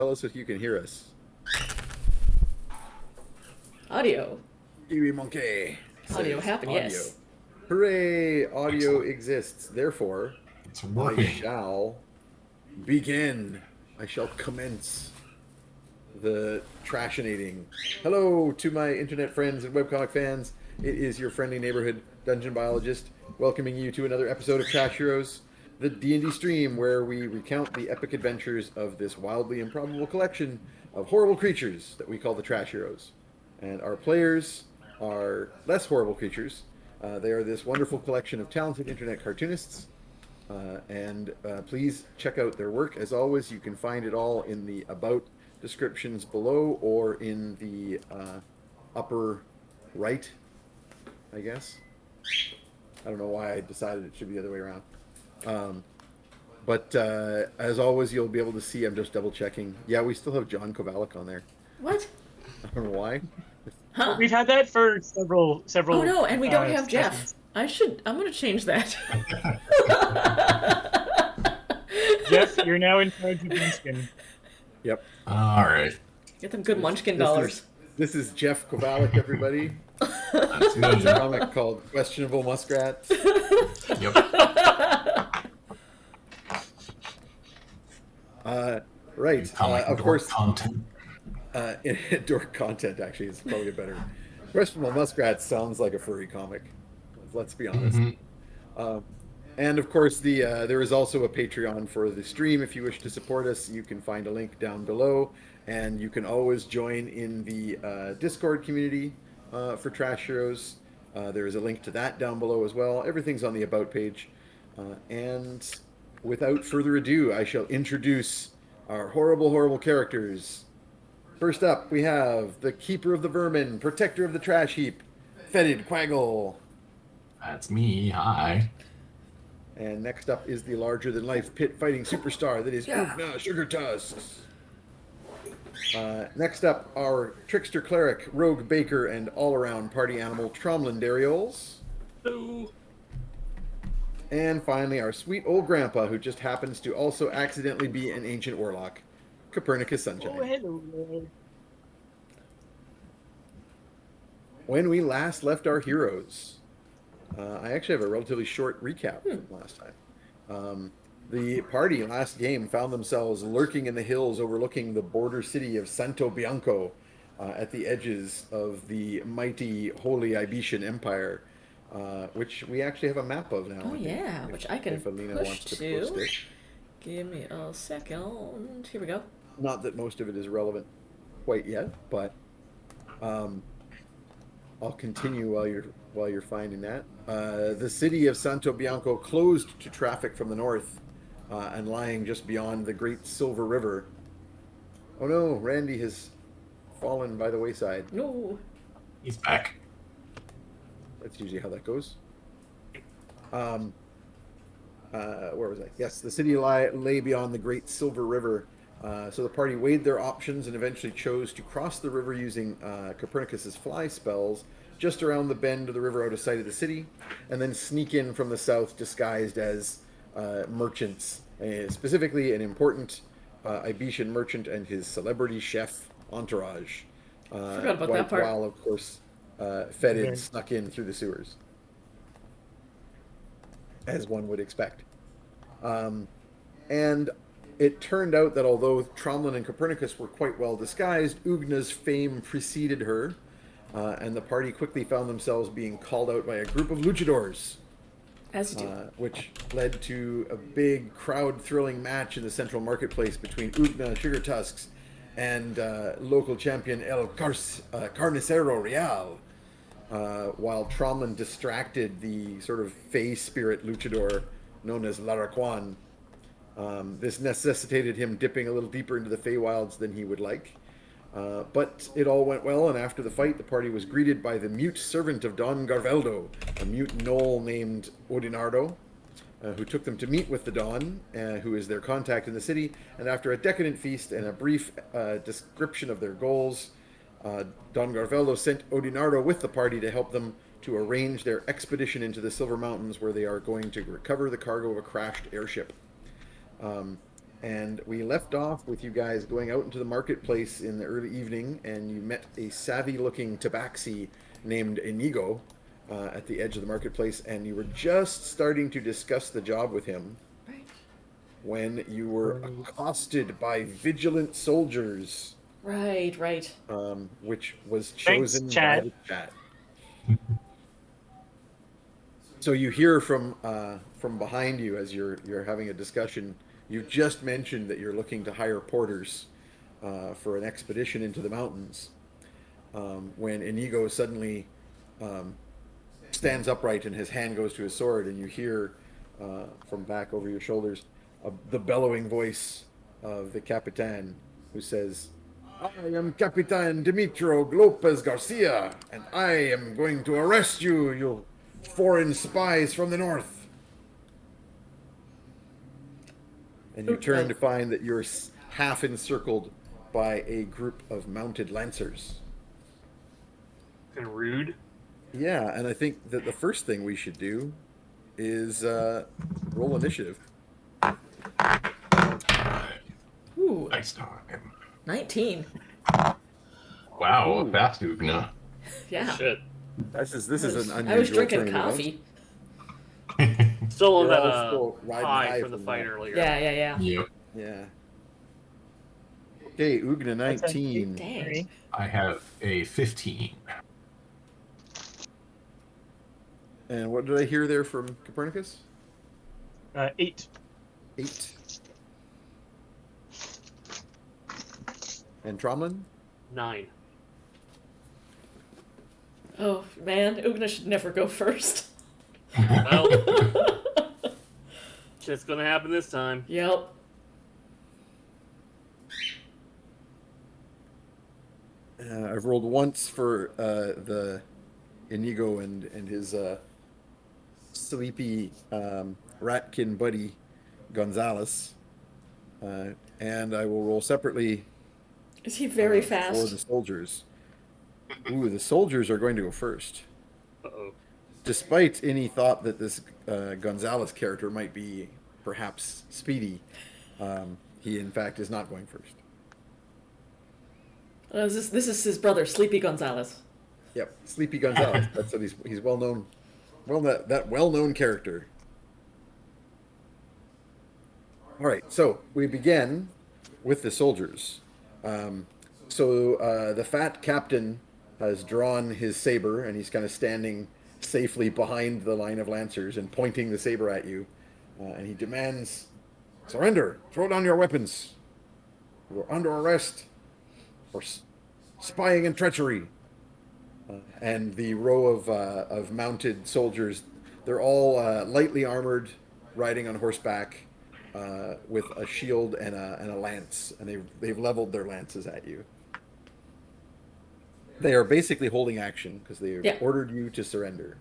Tell us if you can hear us. Audio. Kiwi Monkey Audio says happen, audio. yes. Hooray! Audio Excellent. exists. Therefore, It's I working. shall begin. I shall commence the trashinating. Hello to my internet friends and webcomic fans. It is your friendly neighborhood dungeon biologist welcoming you to another episode of Trash Heroes, the D&D stream where we recount the epic adventures of this wildly improbable collection of horrible creatures that we call the Trash Heroes. And our players are less horrible creatures. They are this wonderful collection of talented internet cartoonists. And please check out their work. As always, you can find it all in the About descriptions below or in the upper right, I guess. I don't know why I decided it should be the other way around. But as always, you'll be able to see, I'm just double checking. Yeah, we still have John Kovalik on there. What? I don't know why. Huh? We've had that for several. Oh no, and we don't have Jeff. sessions. I'm gonna change that. Jeff, you're now in charge of Munchkin. Yep. All right. Get them good Munchkin dollars. This is Jeff Kovalik, everybody. That's A good. comic called Questionable Muskrats. Yep. Right. Comic Of dork course, content. dork content actually is probably a better. Questionable Muskrats sounds like a furry comic. Let's be honest. And of course, there is also a Patreon for the stream. If you wish to support us, you can find a link down below, and you can always join in the Discord community for Trash Heroes. There is a link to that down below as well. Everything's on the About page. And without further ado, I shall introduce our horrible, horrible characters. First up, we have the Keeper of the Vermin, Protector of the Trash Heap, Fetid Quaggle. That's me. Hi. And next up is the larger-than-life pit-fighting superstar that is Ugna Sugar Tusks. Next up, our trickster cleric, rogue baker, and all-around party animal, Tromlin Darioles. Hello. And finally, our sweet old grandpa, who just happens to also accidentally be an ancient warlock, Copernicus Sunshine. Oh, hello. When we last left our heroes, I actually have a relatively short recap from last time. The party last game found themselves lurking in the hills overlooking the border city of Santo Bianco at the edges of the mighty Holy Ibetian Empire, which we actually have a map of now. Oh yeah, which I can if Alina push wants to to. post it. Give me a second. Here we go. Not that most of it is relevant quite yet, but I'll continue while you're finding that. The city of Santo Bianco closed to traffic from the north and lying just beyond the Great Silver River. Oh no, Randy has fallen by the wayside. No. He's back. That's usually how that goes. Where was I? Yes, the city lay beyond the Great Silver River. So the party weighed their options and eventually chose to cross the river using Copernicus's fly spells just around the bend of the river out of sight of the city, and then sneak in from the south disguised as merchants, specifically an important Ibetian merchant and his celebrity chef entourage. Forgot about that part. While, of course, Fetid Okay. snuck in through the sewers, as one would expect. And it turned out that although Tromlin and Copernicus were quite well disguised, Ugna's fame preceded her, and the party quickly found themselves being called out by a group of luchadors, As you do. which led to a big crowd-thrilling match in the central marketplace between Ugna Sugar Tusks and local champion Carnicero Real, while Tromlin distracted the sort of fey spirit luchador known as Laraquan. This necessitated him dipping a little deeper into the Feywilds than he would like. But it all went well, and after the fight, the party was greeted by the mute servant of Don Garveldo, a mute gnoll named Odinardo, who took them to meet with the Don, who is their contact in the city. And after a decadent feast and a brief description of their goals, Don Garveldo sent Odinardo with the party to help them to arrange their expedition into the Silver Mountains, where they are going to recover the cargo of a crashed airship. And we left off with you guys going out into the marketplace in the early evening, and you met a savvy-looking tabaxi named Inigo at the edge of the marketplace, and you were just starting to discuss the job with him Right. when you were accosted by vigilant soldiers, Right, right. which was Thanks, chosen by Chad. the chat. So you hear from behind you as you're having a discussion. You just mentioned that you're looking to hire porters for an expedition into the mountains. When Inigo suddenly stands upright and his hand goes to his sword, and you hear from back over your shoulders the bellowing voice of the Capitan, who says, "I am Capitan Dimitro Lopez Garcia, and I am going to arrest you, you foreign spies from the north." And you turn to find that you're half encircled by a group of mounted lancers. And rude. Yeah, and I think that the first thing we should do is roll initiative. Ooh, Next time. 19. Wow, Ooh. fast Ugna. Yeah. Shit. This is an unusual I was drinking turn of events. coffee. Still on You're that all still riding high high from the from fight that. earlier. Yeah. Yep. Yeah. Okay, Ugna 19. Dang. I have a 15. And what did I hear there from Copernicus? 8. 8. And Tromlin? 9. Oh, man. Ugna should never go first. Well, shit's gonna happen this time. Yep. I've rolled once for the Inigo and his sleepy ratkin buddy Gonzalez, and I will roll separately Is he very for fast? the soldiers. Ooh, the soldiers are going to go first, Uh-oh. despite any thought that this Gonzalez character might be perhaps speedy. He in fact is not going first. This is his brother, Sleepy Gonzalez. Yep, Sleepy Gonzalez. That's what he's well known. Well, that well-known character. All right, so we begin with the soldiers. The fat captain has drawn his saber, and he's kind of standing safely behind the line of lancers and pointing the saber at you. And he demands, "Surrender! Throw down your weapons! You are under arrest for spying and treachery." And the row of mounted soldiers, they're all lightly armored, riding on horseback, with a shield and a lance, and they've leveled their lances at you. They are basically holding action because they've ordered you to surrender.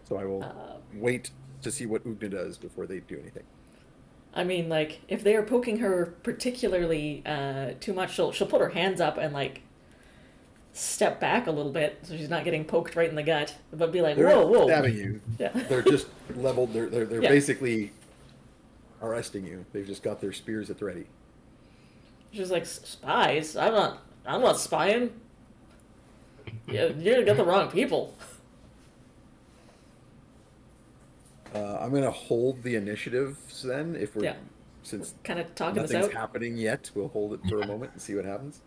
So I will wait to see what Ugna does before they do anything. I mean, like, if they are poking her particularly too much, she'll put her hands up and, like, step back a little bit so she's not getting poked right in the gut, but be like, They're whoa, not whoa. stabbing you. Yeah. They're just leveled. They're Yeah. basically arresting you. They've just got their spears at the ready. She's like, spies? I'm not spying. Yeah, you got the wrong people. I'm gonna hold the initiatives then. Since Kind of talking us nothing's out. happening yet, we'll hold it for a moment and see what happens.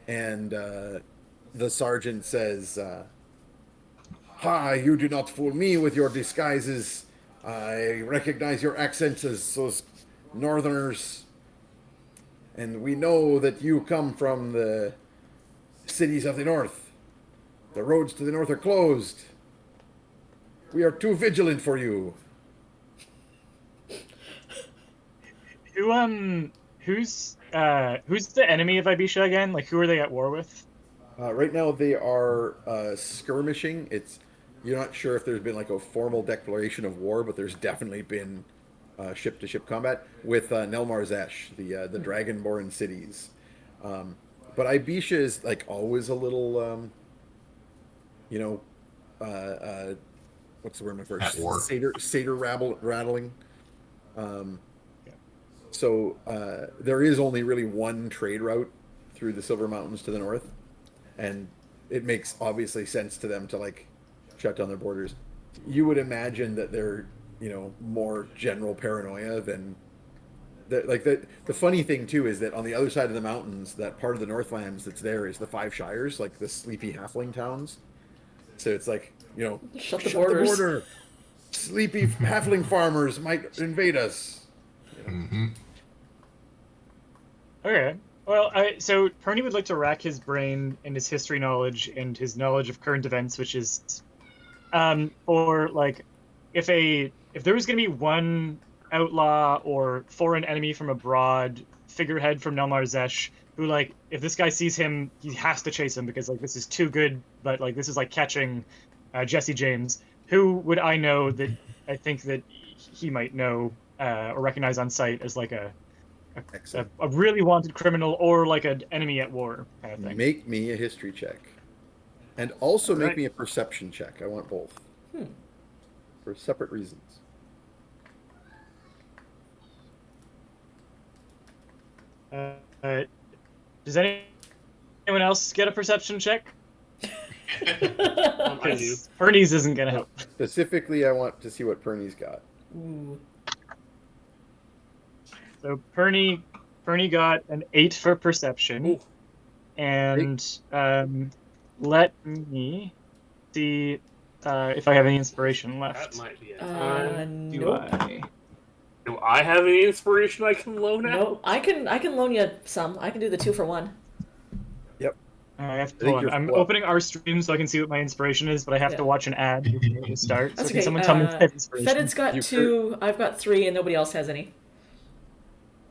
And the sergeant says, "Ha! You do not fool me with your disguises. I recognize your accents as those northerners, and we know that you come from the cities of the north. The roads to the north are closed. We are too vigilant for you." Who's the enemy of Ibisha again? Like, who are they at war with? Right now they are skirmishing. You're not sure if there's been like a formal declaration of war, but there's definitely been ship-to-ship combat with Nelmar Zesh, the Dragonborn cities. But Ibisha is like always a little, what's the word I'm looking for? At war. Satyr rattling. So there is only really one trade route through the Silver Mountains to the north, and it makes obviously sense to them to like shut down their borders. You would imagine that they're, more general paranoia than the funny thing too is that on the other side of the mountains, that part of the Northlands that's there is the Five Shires, like the sleepy halfling towns. So it's like, Shut the shut the borders. border. Sleepy halfling farmers might invade us. Hmm. Okay. Well, so Perny would like to rack his brain and his history knowledge and his knowledge of current events, which is, or like, if there was going to be one outlaw or foreign enemy from abroad, figurehead from Nelmar Zesh, who like, if this guy sees him, he has to chase him because like this is too good, but like this is like catching Jesse James. Who would I know that I think that he might know or recognize on sight as like Excellent. a really wanted criminal or like an enemy at war kind of thing. Make me a history check. And also make Right. me a perception check. I want both. For separate reasons. Uh, does anyone else get a perception check? I do. Because Perny's isn't gonna help. Specifically, I want to see what Perny's got. Ooh. So Perny got an 8 for perception, Ooh. and let me see if I have any inspiration That left. might be a time. Do Nope. I? Do I have any inspiration I can loan out? No, I can loan you some. I can do the 2 for 1. Yep. I have think to, hold on. you're I'm full. opening our stream so I can see what my inspiration is, but I have Yeah. to watch an ad before we start. That's So can okay. someone tell me my inspiration? Fedid's got You 2, I've got 3, and nobody else has any.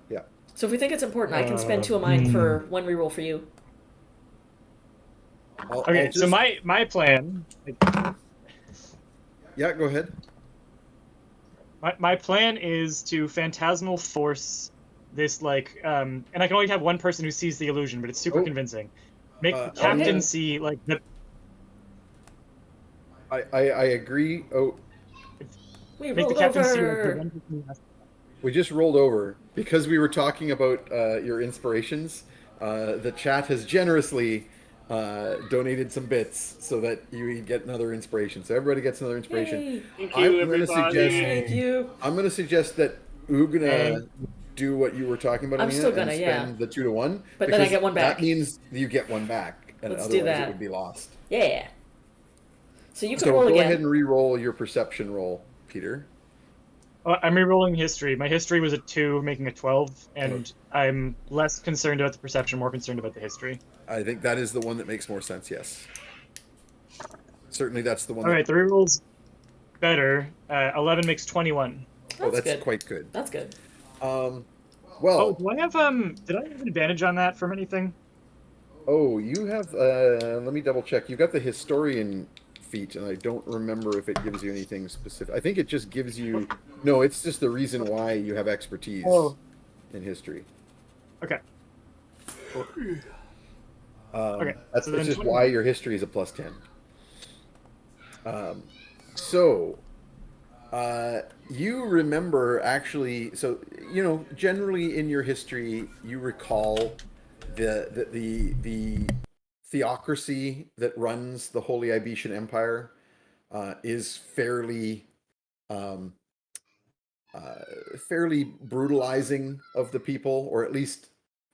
Yeah. So if we think it's important, I can spend 2 of mine for 1 reroll for you. Okay, so my plan, Yeah, go ahead. my plan is to phantasmal force this like, and I can only have one person who sees the illusion, but it's super Oh. convincing. Make the I'm captain gonna- see like the. I agree. Oh, We Make the rolled captain see like, the over. one person who has- we just rolled over because we were talking about your inspirations. The chat has generously donated some bits so that you get another inspiration. So everybody gets another inspiration. Yay. Thank I'm you, gonna everybody. suggest- Thank you. I'm going to suggest that Ugana And- do what you were talking about, I'm Amina, still and gonna, yeah. spend the 2 to 1. But then I because get one back. That means you get one back, and Let's do otherwise that. it would be lost. Yeah. So you can So roll go again. ahead and re-roll your perception roll, Peter. I'm rerolling history. My history was a 2, making a 12, and I'm less concerned about the perception, more concerned about the history. I think that is the one that makes more sense. Yes, certainly that's the one. All right, the reroll's better. 11 makes 21. That's good. quite good. That's good. Oh, Well, do I have did I have an advantage on that from anything? you have. Let me double check. You got the historian feat, and I don't remember if it gives you anything specific. I think it just gives you. No, it's just the reason why you have expertise Oh. in history. Okay. Okay, That's so then just 20. why your history is a +10. So, you remember actually. So generally in your history, you recall the theocracy that runs the Holy Ibetian Empire is um, fairly brutalizing of the people, or at least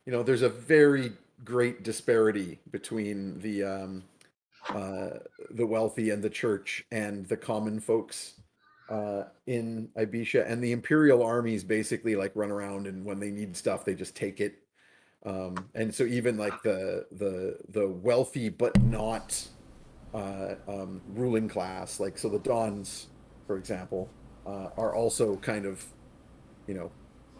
there's a very great disparity between the wealthy and the church and the common folks in Ibiza, and the imperial armies basically like run around, and when they need stuff they just take it. And so even like the wealthy but not ruling class, like so the Dons, for example, are also kind of,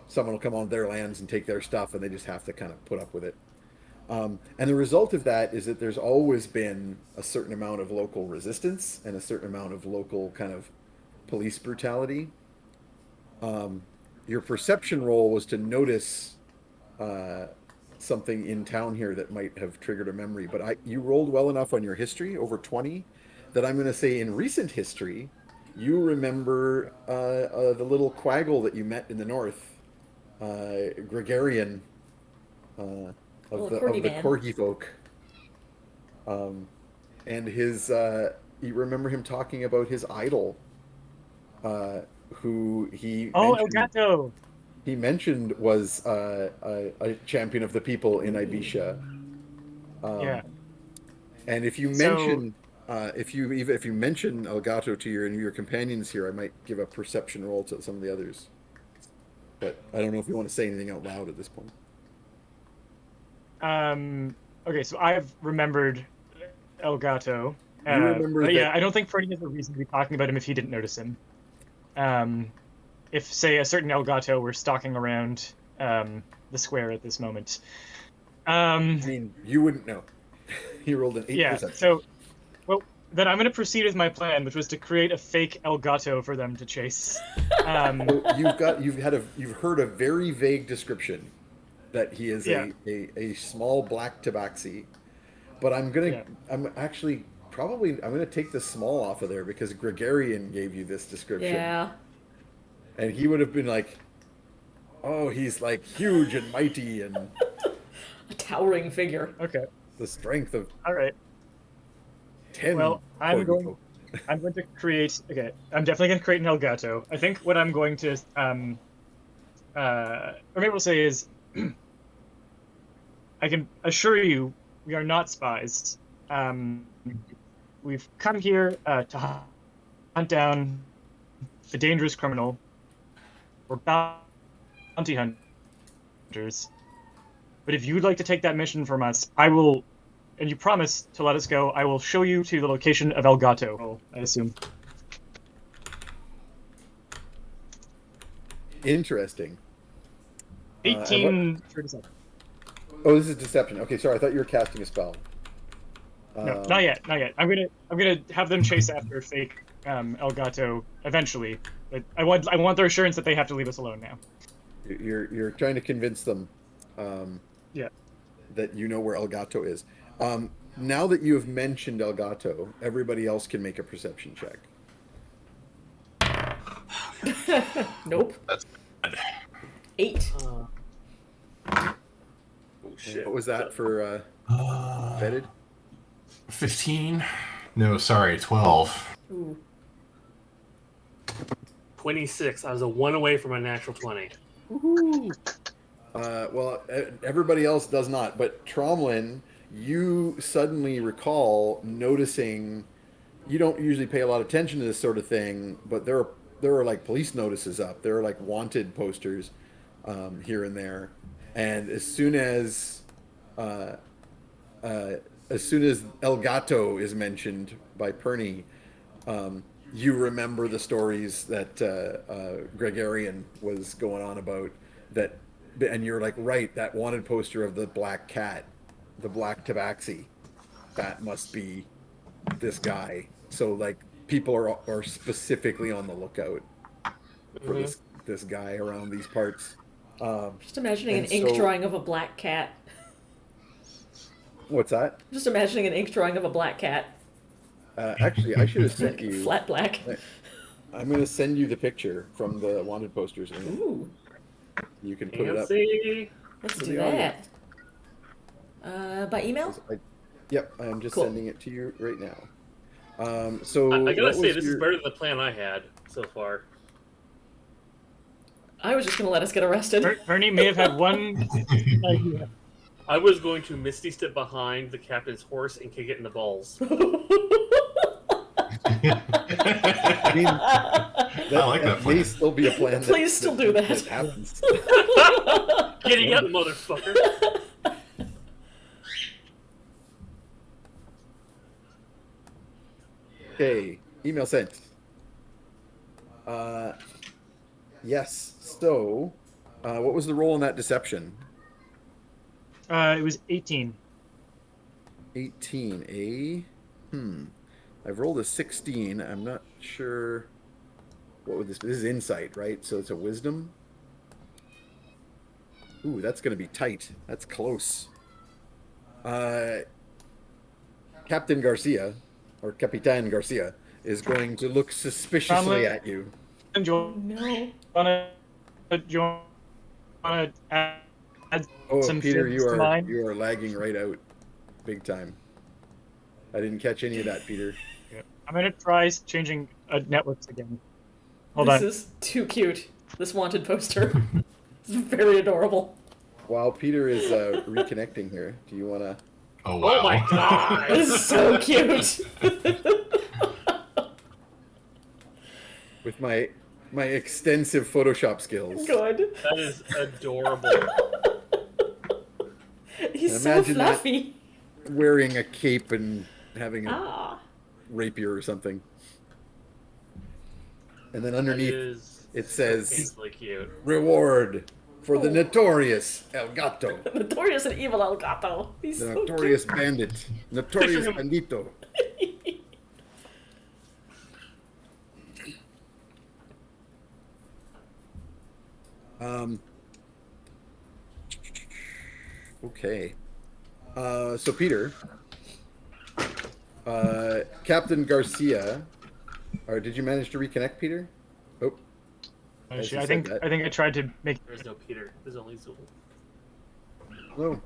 someone will come on their lands and take their stuff, and they just have to kind of put up with it. And the result of that is that there's always been a certain amount of local resistance and a certain amount of local kind of police brutality. Your perception roll was to notice something in town here that might have triggered a memory, but you rolled well enough on your history, over 20, that I'm going to say in recent history, you remember the little quaggle that you met in the north Gregarian Little of the corgi man. corgi folk. And his you remember him talking about his idol, who Oh, El Gato. he mentioned was a champion of the people in Ibiza. Yeah. And if you So mention if you mention Elgato to your companions here, I might give a perception roll to some of the others. But I don't know if you want to say anything out loud at this point. okay, so I've remembered El Gato. You remember But yeah, that I don't think Fernie has a reason to be talking about him if he didn't notice him. If, say, a certain El Gato were stalking around the square at this moment. I mean, you wouldn't know. He rolled an 8 Yeah, perception. so, well, then I'm going to proceed with my plan, which was to create a fake El Gato for them to chase. So you've heard a very vague description that he is Yeah. a small black tabaxi, but I'm gonna take the small off of there because Gregarian gave you this description, Yeah. and he would have been like, oh, he's like huge and mighty and A towering figure. Okay, the strength of all right. 10 Well, I'm corgi going folk. to create. Okay, I'm definitely going to create an El Gato. I think what I'm going to, or maybe we'll say is, I can assure you, we are not spies. We've come here to hunt down a dangerous criminal. We're bounty hunters. But if you'd like to take that mission from us, I will, and you promise to let us go, I will show you to the location of El Gato, I assume. Interesting. 18 for deception. Oh, this is deception. Okay, sorry, I thought you were casting a spell. No, not yet, not yet. I'm gonna have them chase after fake El Gato eventually. But I want their assurance that they have to leave us alone now. You're trying to convince them Yeah. that you know where El Gato is. Now that you have mentioned El Gato, everybody else can make a perception check. Nope. That's 8. Oh shit. What was that for vetted? 15? No, sorry, 12. Ooh. 26. I was a 1 away from a natural 20. Ooh. Well, everybody else does not. But Tromlin, you suddenly recall noticing. You don't usually pay a lot of attention to this sort of thing, but there are like police notices up. There are like wanted posters here and there, and as soon as El Gato is mentioned by Perny, you remember the stories that Gregarian was going on about that, and you're like, right, that wanted poster of the black cat, the black tabaxi, that must be this guy. So like people are specifically on the lookout for this guy around these parts. Just imagining an And ink so- drawing of a black cat. What's that? Just imagining an ink drawing of a black cat. Actually, I should have sent Like, you. flat black. I'm going to send you the picture from the wanted posters, and Ooh. you can put it up. Fancy. Let's For do the audience. that. By email? Yep, I'm just Cool. sending it to you right now. So I what gotta say, was this your- is better than the plan I had so far. I was just going to let us get arrested. Bernie may have had one idea. I was going to Misty step behind the captain's horse and kick it in the balls. I mean, I like that may plan. still be a plan. Please still do that. happens. Getting up, motherfucker! Okay, email sent. Yes. So, what was the roll in that deception? It was 18. 18. I've rolled a 16. I'm not sure. What would this be? This is insight, right? So it's a wisdom. Ooh, that's going to be tight. That's close. Captain Garcia, or Capitan Garcia, is going to look suspiciously Tromlin? at you. Do you No. want to join want to add Oh, some Peter, fibs to mine? you are lagging right out, big time. I didn't catch any of that, Peter. Yeah. I'm gonna try changing networks again. Hold This on. is too cute. This wanted poster. It's very adorable. While Peter is reconnecting here, do you want to? Oh wow. Oh my god! This is so cute. With my extensive Photoshop skills. Good. That is adorable. He's so Imagine that. fluffy. Wearing a cape and having a Ah. rapier or something. And then That underneath is it so says painfully cute. reward for the Oh. notorious El Gato. Notorious and evil El Gato. He's The so notorious cute. bandit. Notorious Picture him. bandito. Okay. So Peter, Captain Garcia, or did you manage to reconnect, Peter? Oh, as Actually, you I said think that. I tried to make. There's no Peter. There's only Zool. no,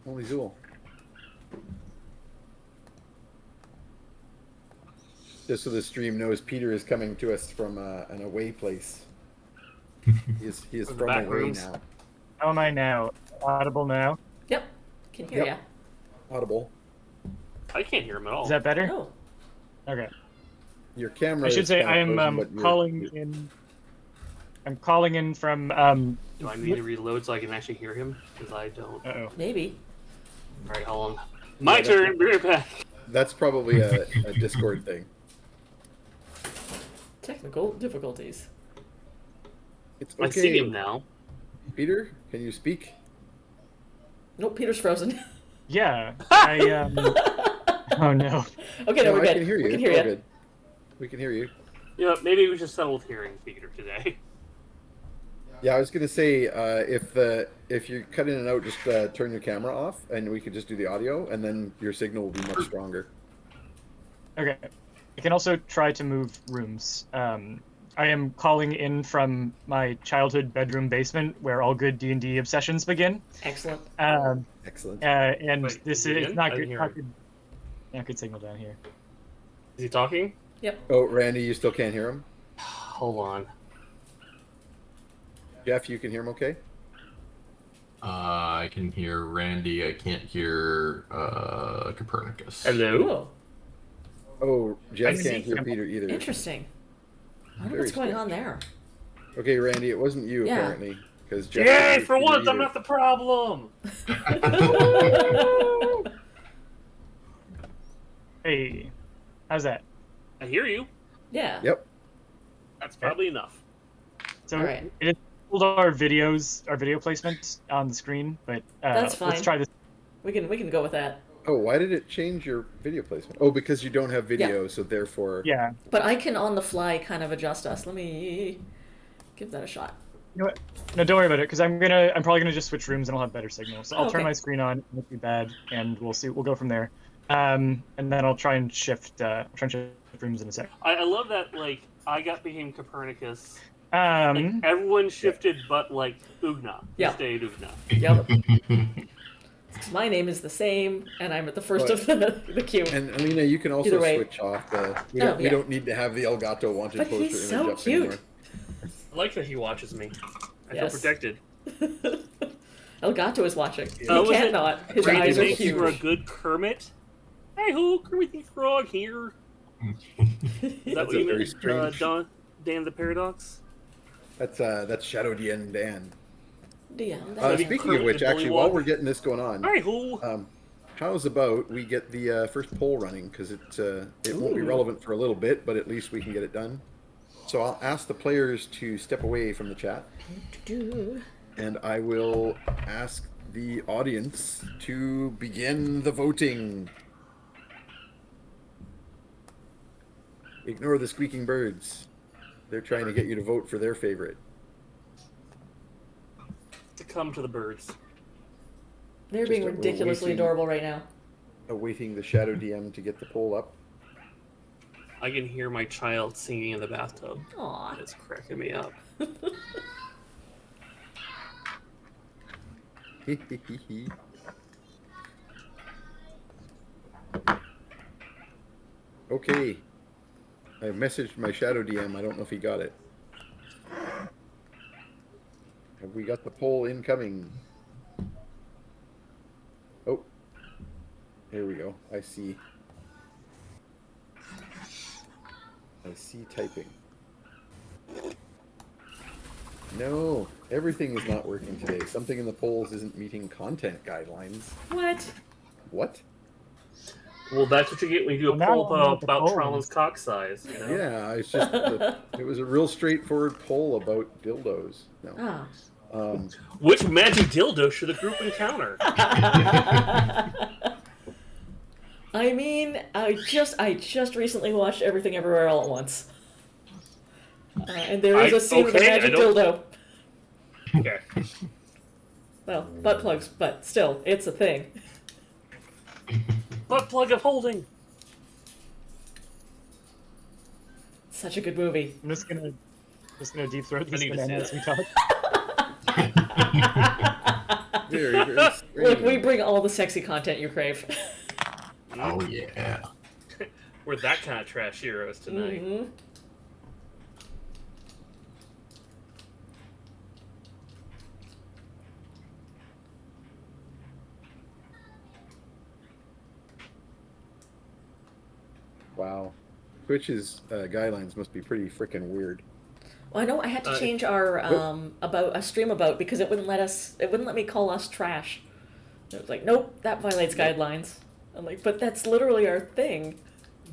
only Zool. Just so the stream knows, Peter is coming to us from an away place. He is From the from back away rooms. now. How am I now? Audible now? Yep. Can hear Yep. ya. Audible. I can't hear him at all. Is that better? Oh. Okay. Your camera. I should is say kinda I am frozen, but you're- calling in. I'm calling in from. Do I need to reload so I can actually hear him? Because I don't. Uh-oh. Maybe. Alright, hold on. My that's- turn! Be right back! That's probably a Discord thing. Technical difficulties. It's I see okay. him now. Peter, can you speak? Nope, Peter's frozen. Yeah. I Oh no. Okay, no, we're I good. can hear you. We can It's hear all you. good. We can hear you. You know, maybe we should settle with hearing Peter today. Yeah, I was gonna say if you cut in and out, just turn your camera off, and we could just do the audio, and then your signal will be much stronger. Okay. I can also try to move rooms. I am calling in from my childhood bedroom basement, where all good D&D obsessions begin. Excellent. Excellent. And Wait, this is he is in? not I good. didn't hear Not him. good. Not good signal down here. Is he talking? Oh, Randy, you still can't hear him? Hold on. Jeff, you can hear him okay? I can hear Randy. I can't hear Copernicus. Hello? Oh, Oh, Jeff I see can't hear him. Peter either. interesting. I wonder Very what's going strange. on there. Okay, Randy, it wasn't you Yeah. apparently, because Jeff. Yay! can't hear For Peter once, I'm either. not the problem! Hey, how's that? I hear you. Yeah. Yep. That's probably enough. So All right. it pulled our video placement on the screen, but That's fine. let's try this. We can go with that. Oh, why did it change your video placement? Oh, because you don't have video, so therefore. Yeah. But I can on the fly kind of adjust us. Let me give that a shot. You know what? No, don't worry about it, because I'm probably gonna just switch rooms and I'll have better signal. So I'll turn Okay. my screen on, it won't be bad, and we'll see. We'll go from there. And then I'll try and shift. Rooms in a sec. I love that, like, I got became Copernicus. Um, Like, everyone shifted but, like, Ugna. Yeah. Stayed Ugna. Yep. My name is the same, and I'm at the first of the queue. And Alina, you can also Either way. switch off the. We Oh, don't, we yeah. don't need to have the Elgato wanted But poster he's image so up cute. anymore. I like that he watches me. I Yes. feel protected. El Gato is watching. He was can't it not. His Randy eyes are makes for a huge. good Kermit? Hey ho, Kermit the Frog here. Is that That's what a you very meant, strange- Dan the Paradox? That's Shadow Dien Dan. Damn, So Speaking of Kermit which, the actually, while Bullywog. we're getting this going on, Hey ho! how's about we get the first poll running, because it won't be Ooh. relevant for a little bit, but at least we can get it done. So I'll ask the players to step away from the chat, and I will ask the audience to begin the voting. Ignore the squeaking birds. They're trying to get you to vote for their favorite. To come to the birds. They're being Just a ridiculously waiting- adorable right now. Awaiting the Shadow DM to get the poll up. I can hear my child singing in the bathtub. Aw. It's cracking me up. Okay. I messaged my shadow DM. I don't know if he got it. Have we got the poll incoming? Oh, here we go. I see typing. No, everything is not working today. Something in the polls isn't meeting content guidelines. What? What? Well, that's what you get when you do a Well, now poll I know what the about poll Trauma's is. cock size. You know? Yeah, it's just it was a real straightforward poll about dildos. No. Ah. Which magic dildo should the group encounter? I mean, I just recently watched Everything Everywhere All at Once, and there is a scene with a magic dildo. Okay. Well, butt plugs, but still, it's a thing. Butt plug of holding. Such a good movie. I'm just gonna deep throat this I need to banana see as we talk. Very, very strange. Look, we bring all the sexy content you crave. Oh yeah. We're that kind of trash heroes tonight. Mhm. Wow. Twitch's guidelines must be pretty freaking weird. Well, I know I had to change our about a stream about because it wouldn't let me call us trash. It was like, nope, that violates guidelines. I'm like, but that's literally our thing.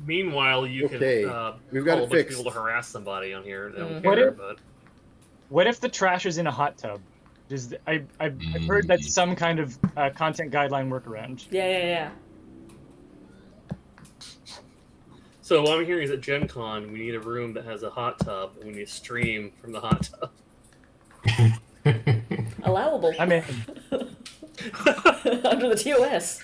Meanwhile, you Okay, can we've got call it a bunch of fixed. people to harass somebody on here. They don't Mhm. What care, if- but What if the trash is in a hot tub? I've heard that's some kind of content guideline workaround. Yeah. so what I'm hearing is at Gen Con, we need a room that has a hot tub, and we need to stream from the hot tub. Allowable. I'm in. Under the TOS.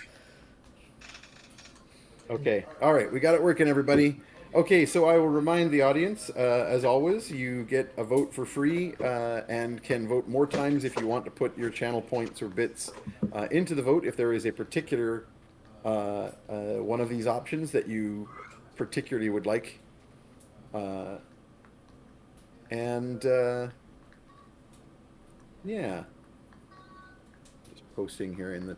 Okay. All right. We got it working, everybody. Okay. So I will remind the audience, as always, you get a vote for free and can vote more times if you want to put your channel points or bits into the vote if there is a particular one of these options that you particularly would like. Yeah. Just posting here in the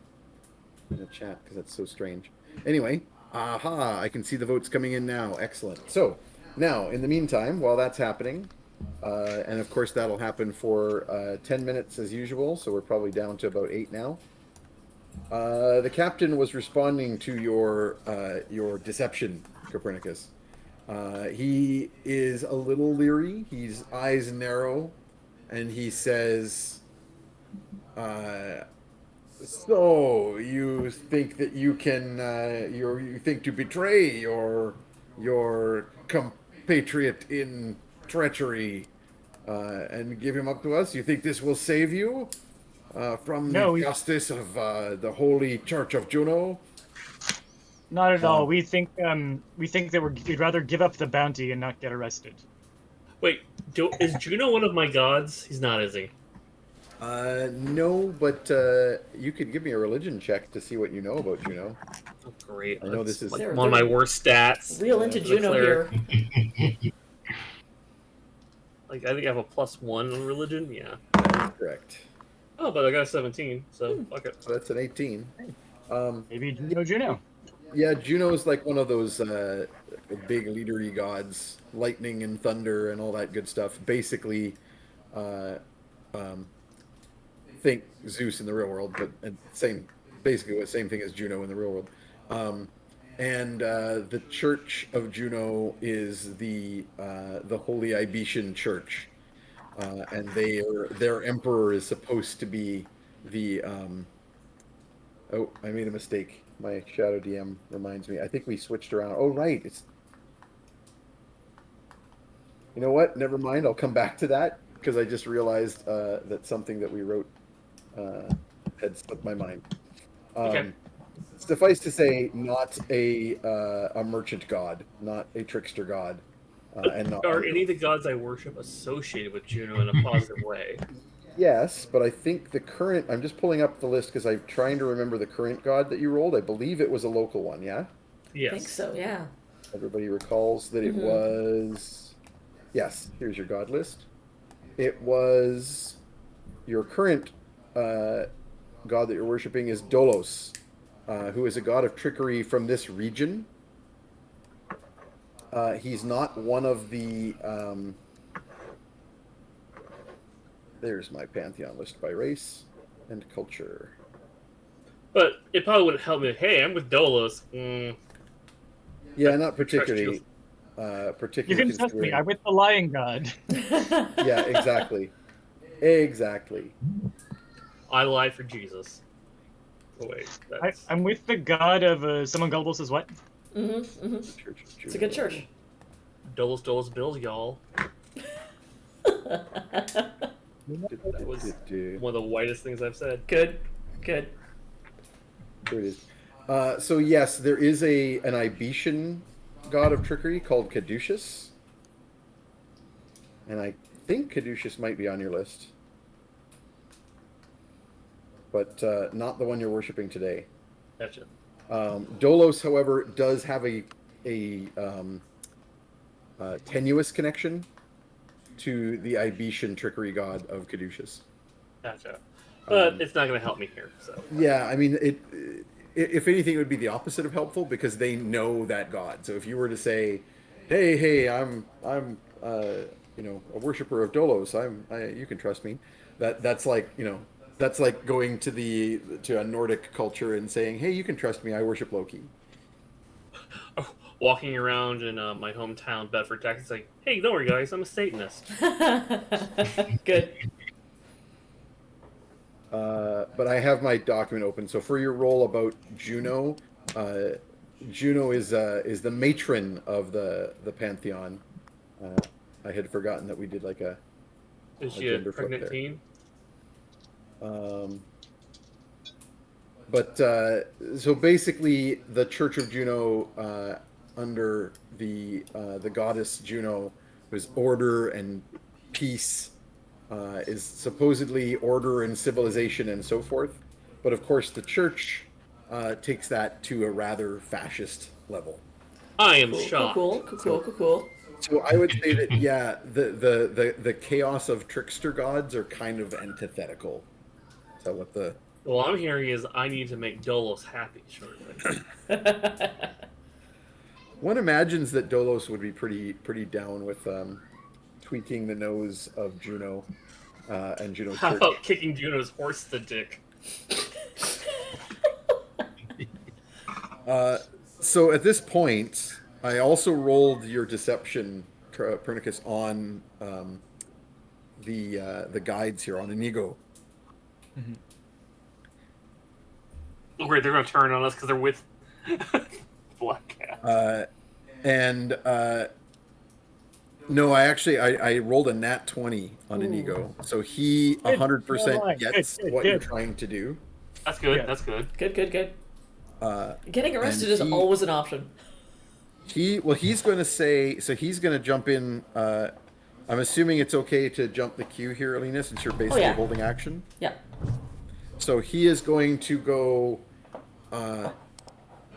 chat because that's so strange. Anyway. Aha, I can see the votes coming in now. Excellent. So, now, in the meantime, while that's happening, and of course that'll happen for 10 minutes as usual, so we're probably down to about 8 now. The captain was responding to your deception, Copernicus. He is a little leery, his eyes narrow, and he says, so you think that you can you think to betray your compatriot in treachery and give him up to us? You think this will save you from the justice of the Holy Church of Juno? Not at all. We think that we'd rather give up the bounty and not get arrested. Wait, is Juno one of my gods? He's not, is he? No, but you could give me a religion check to see what you know about Juno. Oh, great. I know this is like They're- one of my worst stats. Real into The Juno cleric. here. Like, I think I have a +1 in religion. Yeah. correct. Oh, but I got a 17, so fuck it. So that's an 18. Maybe Juno. Yeah, Juno's like one of those big leadery gods, lightning and thunder and all that good stuff. Basically, think Zeus in the real world, but basically the same thing as Juno in the real world. And the Church of Juno is the Holy Ibetian Church, and their emperor is supposed to be the. Oh, I made a mistake. My shadow DM reminds me. I think we switched around. Oh, right. You know what? Never mind. I'll come back to that because I just realized that something that we wrote had slipped my mind. Okay. Suffice to say, not a merchant god, not a trickster god, and not. Are any of the gods I worship associated with Juno in a positive way? Yes, but I think the current. I'm just pulling up the list because I'm trying to remember the current god that you rolled. I believe it was a local one. Yeah. I think Yes. so, yeah. Everybody recalls that it was. Yes. Here's your god list. It was your current god that you're worshiping is Dolos, who is a god of trickery from this region. He's not one of the. There's my pantheon list by race and culture. But it probably wouldn't help me. Hey, I'm with Dolos. Yeah, I not trust you. particularly. You Particularly can trust me. considering. I'm with the lion god. Yeah, exactly. Exactly. I lie for Jesus. Oh, wait, that's I'm with the god of someone gullible says what? Church of It's a good Juno. church. Dolos, Dolos, Bills, y'all. That was one of the whitest things I've said. Good. Good. There it is. So yes, there is an Ibetian god of trickery called Caduceus, and I think Caduceus might be on your list, but not the one you're worshiping today. Gotcha. Dolos, however, does have a tenuous connection to the Ibetian trickery god of Caduceus. Gotcha. But it's not going to help me here. So Yeah, I mean, if anything, it would be the opposite of helpful because they know that god. So if you were to say, "Hey, I'm a worshiper of Dolos. You can trust me." That's like, that's like going to a Nordic culture and saying, "Hey, you can trust me. I worship Loki." walking around in my hometown, Bedford, Texas, like, hey, don't worry, guys, I'm a Satanist. Good. But I have my document open. So for your role about Juno, Juno is the matron of the pantheon. I had forgotten that we did like a Is she a gender flip pregnant there. teen? But so basically, the Church of Juno, under the goddess Juno, was order and peace, is supposedly order and civilization and so forth. But of course, the church takes that to a rather fascist level. I am Cool, shocked. cool. So I would say that yeah, the chaos of trickster gods are kind of antithetical. So what the Well, I'm hearing is I need to make Dolos happy shortly. one imagines that Dolos would be pretty down with tweaking the nose of Juno and Juno's How church. about kicking Juno's horse the dick? So at this point, I also rolled your deception, Pernicus, on the guides here on Inigo. Oh, great, they're going to turn on us because they're with Black Cat. And no, I rolled a nat 20 on Inigo, so he 100% gets Good. what you're trying to do. That's good, yeah. that's good. Good. Getting arrested is he- always an option. He's going to say, so he's going to jump in. I'm assuming it's okay to jump the queue here, Alina, since you're basically yeah. holding action. Yeah. So he is going to go,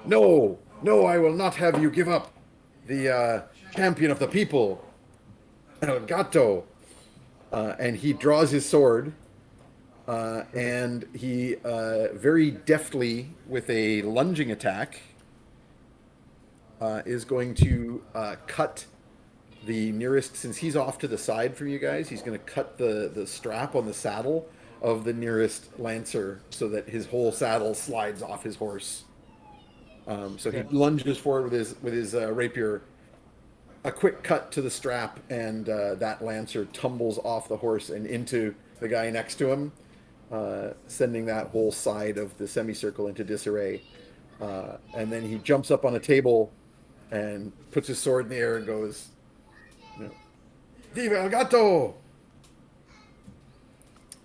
no, I will not have you give up the champion of the people, Gato. And he draws his sword, and he very deftly, with a lunging attack, is going to cut the nearest, since he's off to the side from you guys, he's going to cut the strap on the saddle of the nearest lancer so that his whole saddle slides off his horse. So he lunges forward with his rapier, a quick cut to the strap, and that lancer tumbles off the horse and into the guy next to him, sending that whole side of the semicircle into disarray. And then he jumps up on a table and puts his sword in the air and goes, Viva el Gato!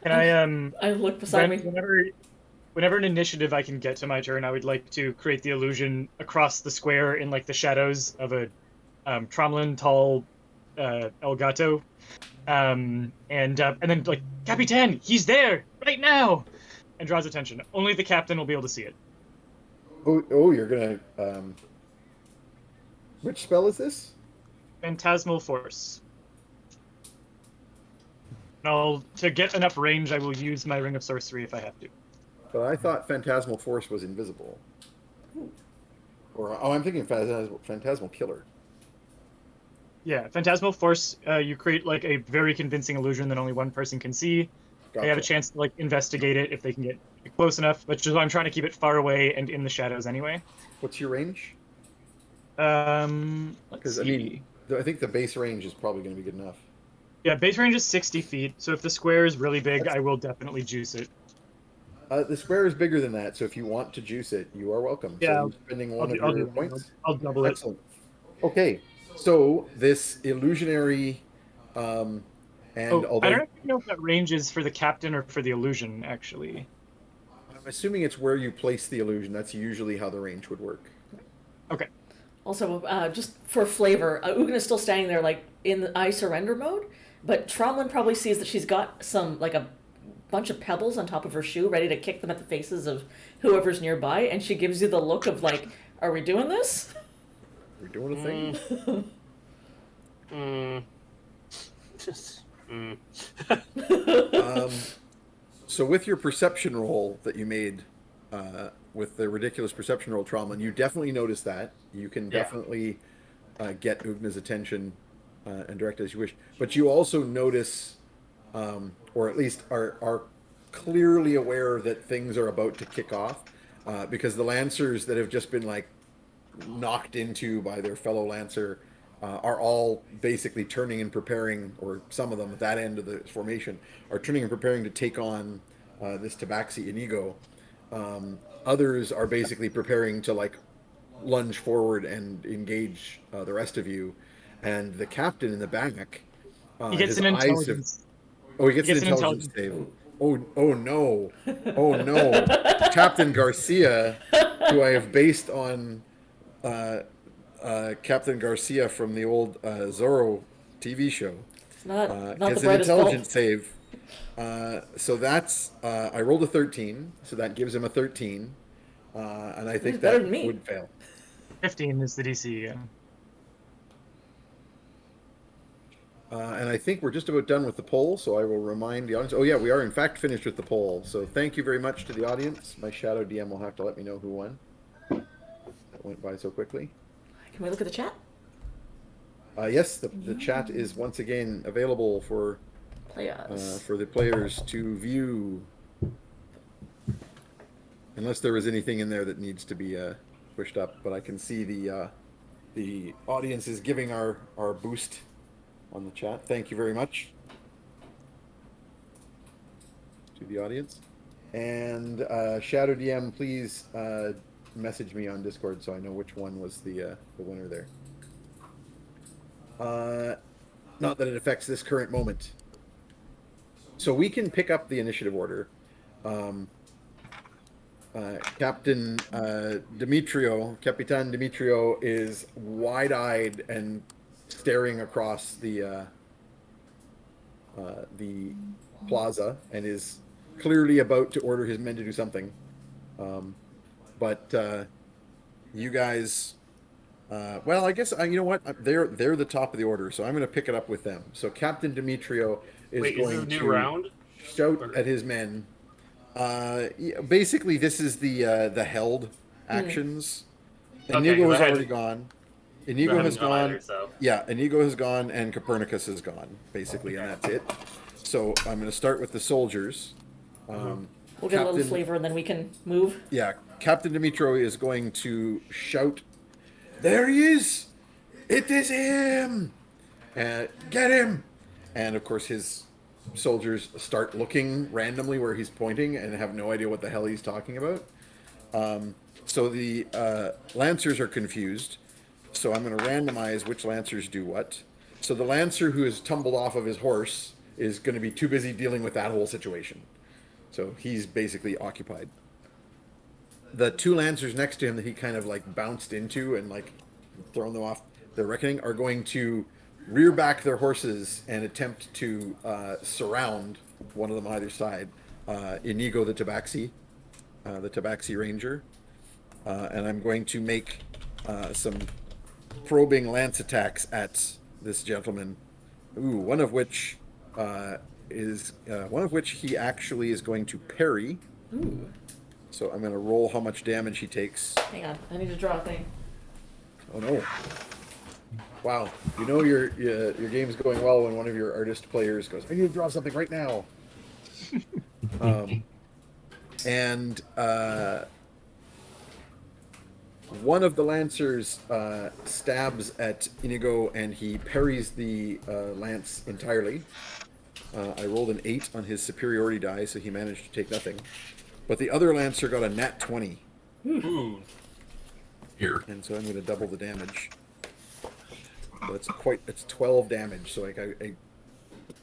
Can I I look beside me. whenever an initiative I can get to my turn, I would like to create the illusion across the square in like the shadows of a Tromlin tall El Gato and then like, Capitan, he's there right now, and draws attention. Only the captain will be able to see it. Oh, you're gonna. Which spell is this? Phantasmal Force. To get enough range, I will use my Ring of Sorcery if I have to. But I thought Phantasmal Force was invisible. Or I'm thinking Phantasmal Killer. Yeah, Phantasmal Force, you create like a very convincing illusion that only one person can see. Gotcha. They have a chance to like investigate it if they can get close enough, but just I'm trying to keep it far away and in the shadows anyway. What's your range? Let's Because see. I mean, I think the base range is probably going to be good enough. Yeah, base range is 60 feet, so if the square is really big, I will definitely juice it. The square is bigger than that, so if you want to juice it, you are welcome. Yeah, So you're spending one of I'll your do that. points. I'll double it. Excellent. Okay, so this illusionary, and although I don't actually know if that range is for the captain or for the illusion, actually. I'm assuming it's where you place the illusion. That's usually how the range would work. Okay. Also, just for flavor, Ugin is still standing there, like, in the I surrender mode, but Tromlin probably sees that she's got some, like, a bunch of pebbles on top of her shoe, ready to kick them at the faces of whoever's nearby, and she gives you the look of, like, are we doing this? We're doing a thing. So with your perception roll that you made, with the ridiculous perception roll, Tromlin, you definitely notice that. You can definitely get Ugna's attention and direct it as you wish. But you also notice, or at least are clearly aware that things are about to kick off, because the Lancers that have just been like knocked into by their fellow Lancer are all basically turning and preparing, or some of them at that end of the formation are turning and preparing to take on this Tabaxi Inigo. Others are basically preparing to like lunge forward and engage the rest of you, and the captain in the back, He gets his an eyes have, intelligence. oh, he gets an intelligence save. Oh no, oh no, Captain Garcia, who I have based on Captain Garcia from the old Zorro TV show. It's not the Gets an brightest intelligence bulb. save. So that's I rolled a 13, so that gives him a 13, and I think better that than me. would fail. 15 is the DC. Yeah. And I think we're just about done with the poll, so I will remind the audience. Oh yeah, we are in fact finished with the poll. So thank you very much to the audience. My shadow DM will have to let me know who won. That went by so quickly. Can we look at the chat? Yes, the chat is once again available for Players. the players to view. Unless there is anything in there that needs to be pushed up, but I can see the audience is giving our boost on the chat. Thank you very much to the audience. And Shadow DM, please message me on Discord so I know which one was the winner there. Not that it affects this current moment. So we can pick up the initiative order. Captain Capitan Demetrio is wide-eyed and staring across the plaza and is clearly about to order his men to do something. But you guys, well, I guess you know what? They're the top of the order, so I'm going to pick it up with them. So Captain Demetrio is Wait, is going this a new to round? shout at his men. Basically, this is the held actions. Inigo 'cause has I had- already gone. I Inigo haven't has gone gone. either, so. Yeah, Inigo has gone, and Copernicus has gone, basically, and that's it. So I'm going to start with the soldiers. We'll get a little flavor and then we can move. Yeah, Captain Dimitro is going to shout, "There he is! It is him! Get him!" And of course, his soldiers start looking randomly where he's pointing and have no idea what the hell he's talking about. So the Lancers are confused. So I'm going to randomize which Lancers do what. So the Lancer who has tumbled off of his horse is going to be too busy dealing with that whole situation. So he's basically occupied. The two Lancers next to him that he kind of like bounced into and like thrown them off the reckoning are going to rear back their horses and attempt to surround one of them on either side. Inigo the Tabaxi Ranger. And I'm going to make some probing lance attacks at this gentleman. Ooh, one of which he actually is going to parry. Ooh. So I'm going to roll how much damage he takes. Hang on, I need to draw a thing. Oh no! Wow, you know your game's going well when one of your artist players goes, "I need to draw something right now." And one of the lancers stabs at Inigo, and he parries the lance entirely. I rolled an 8 on his superiority die, so he managed to take nothing. But the other lancer got a nat 20. Ooh. Here. And so I'm going to double the damage. So it's 12 damage. So like a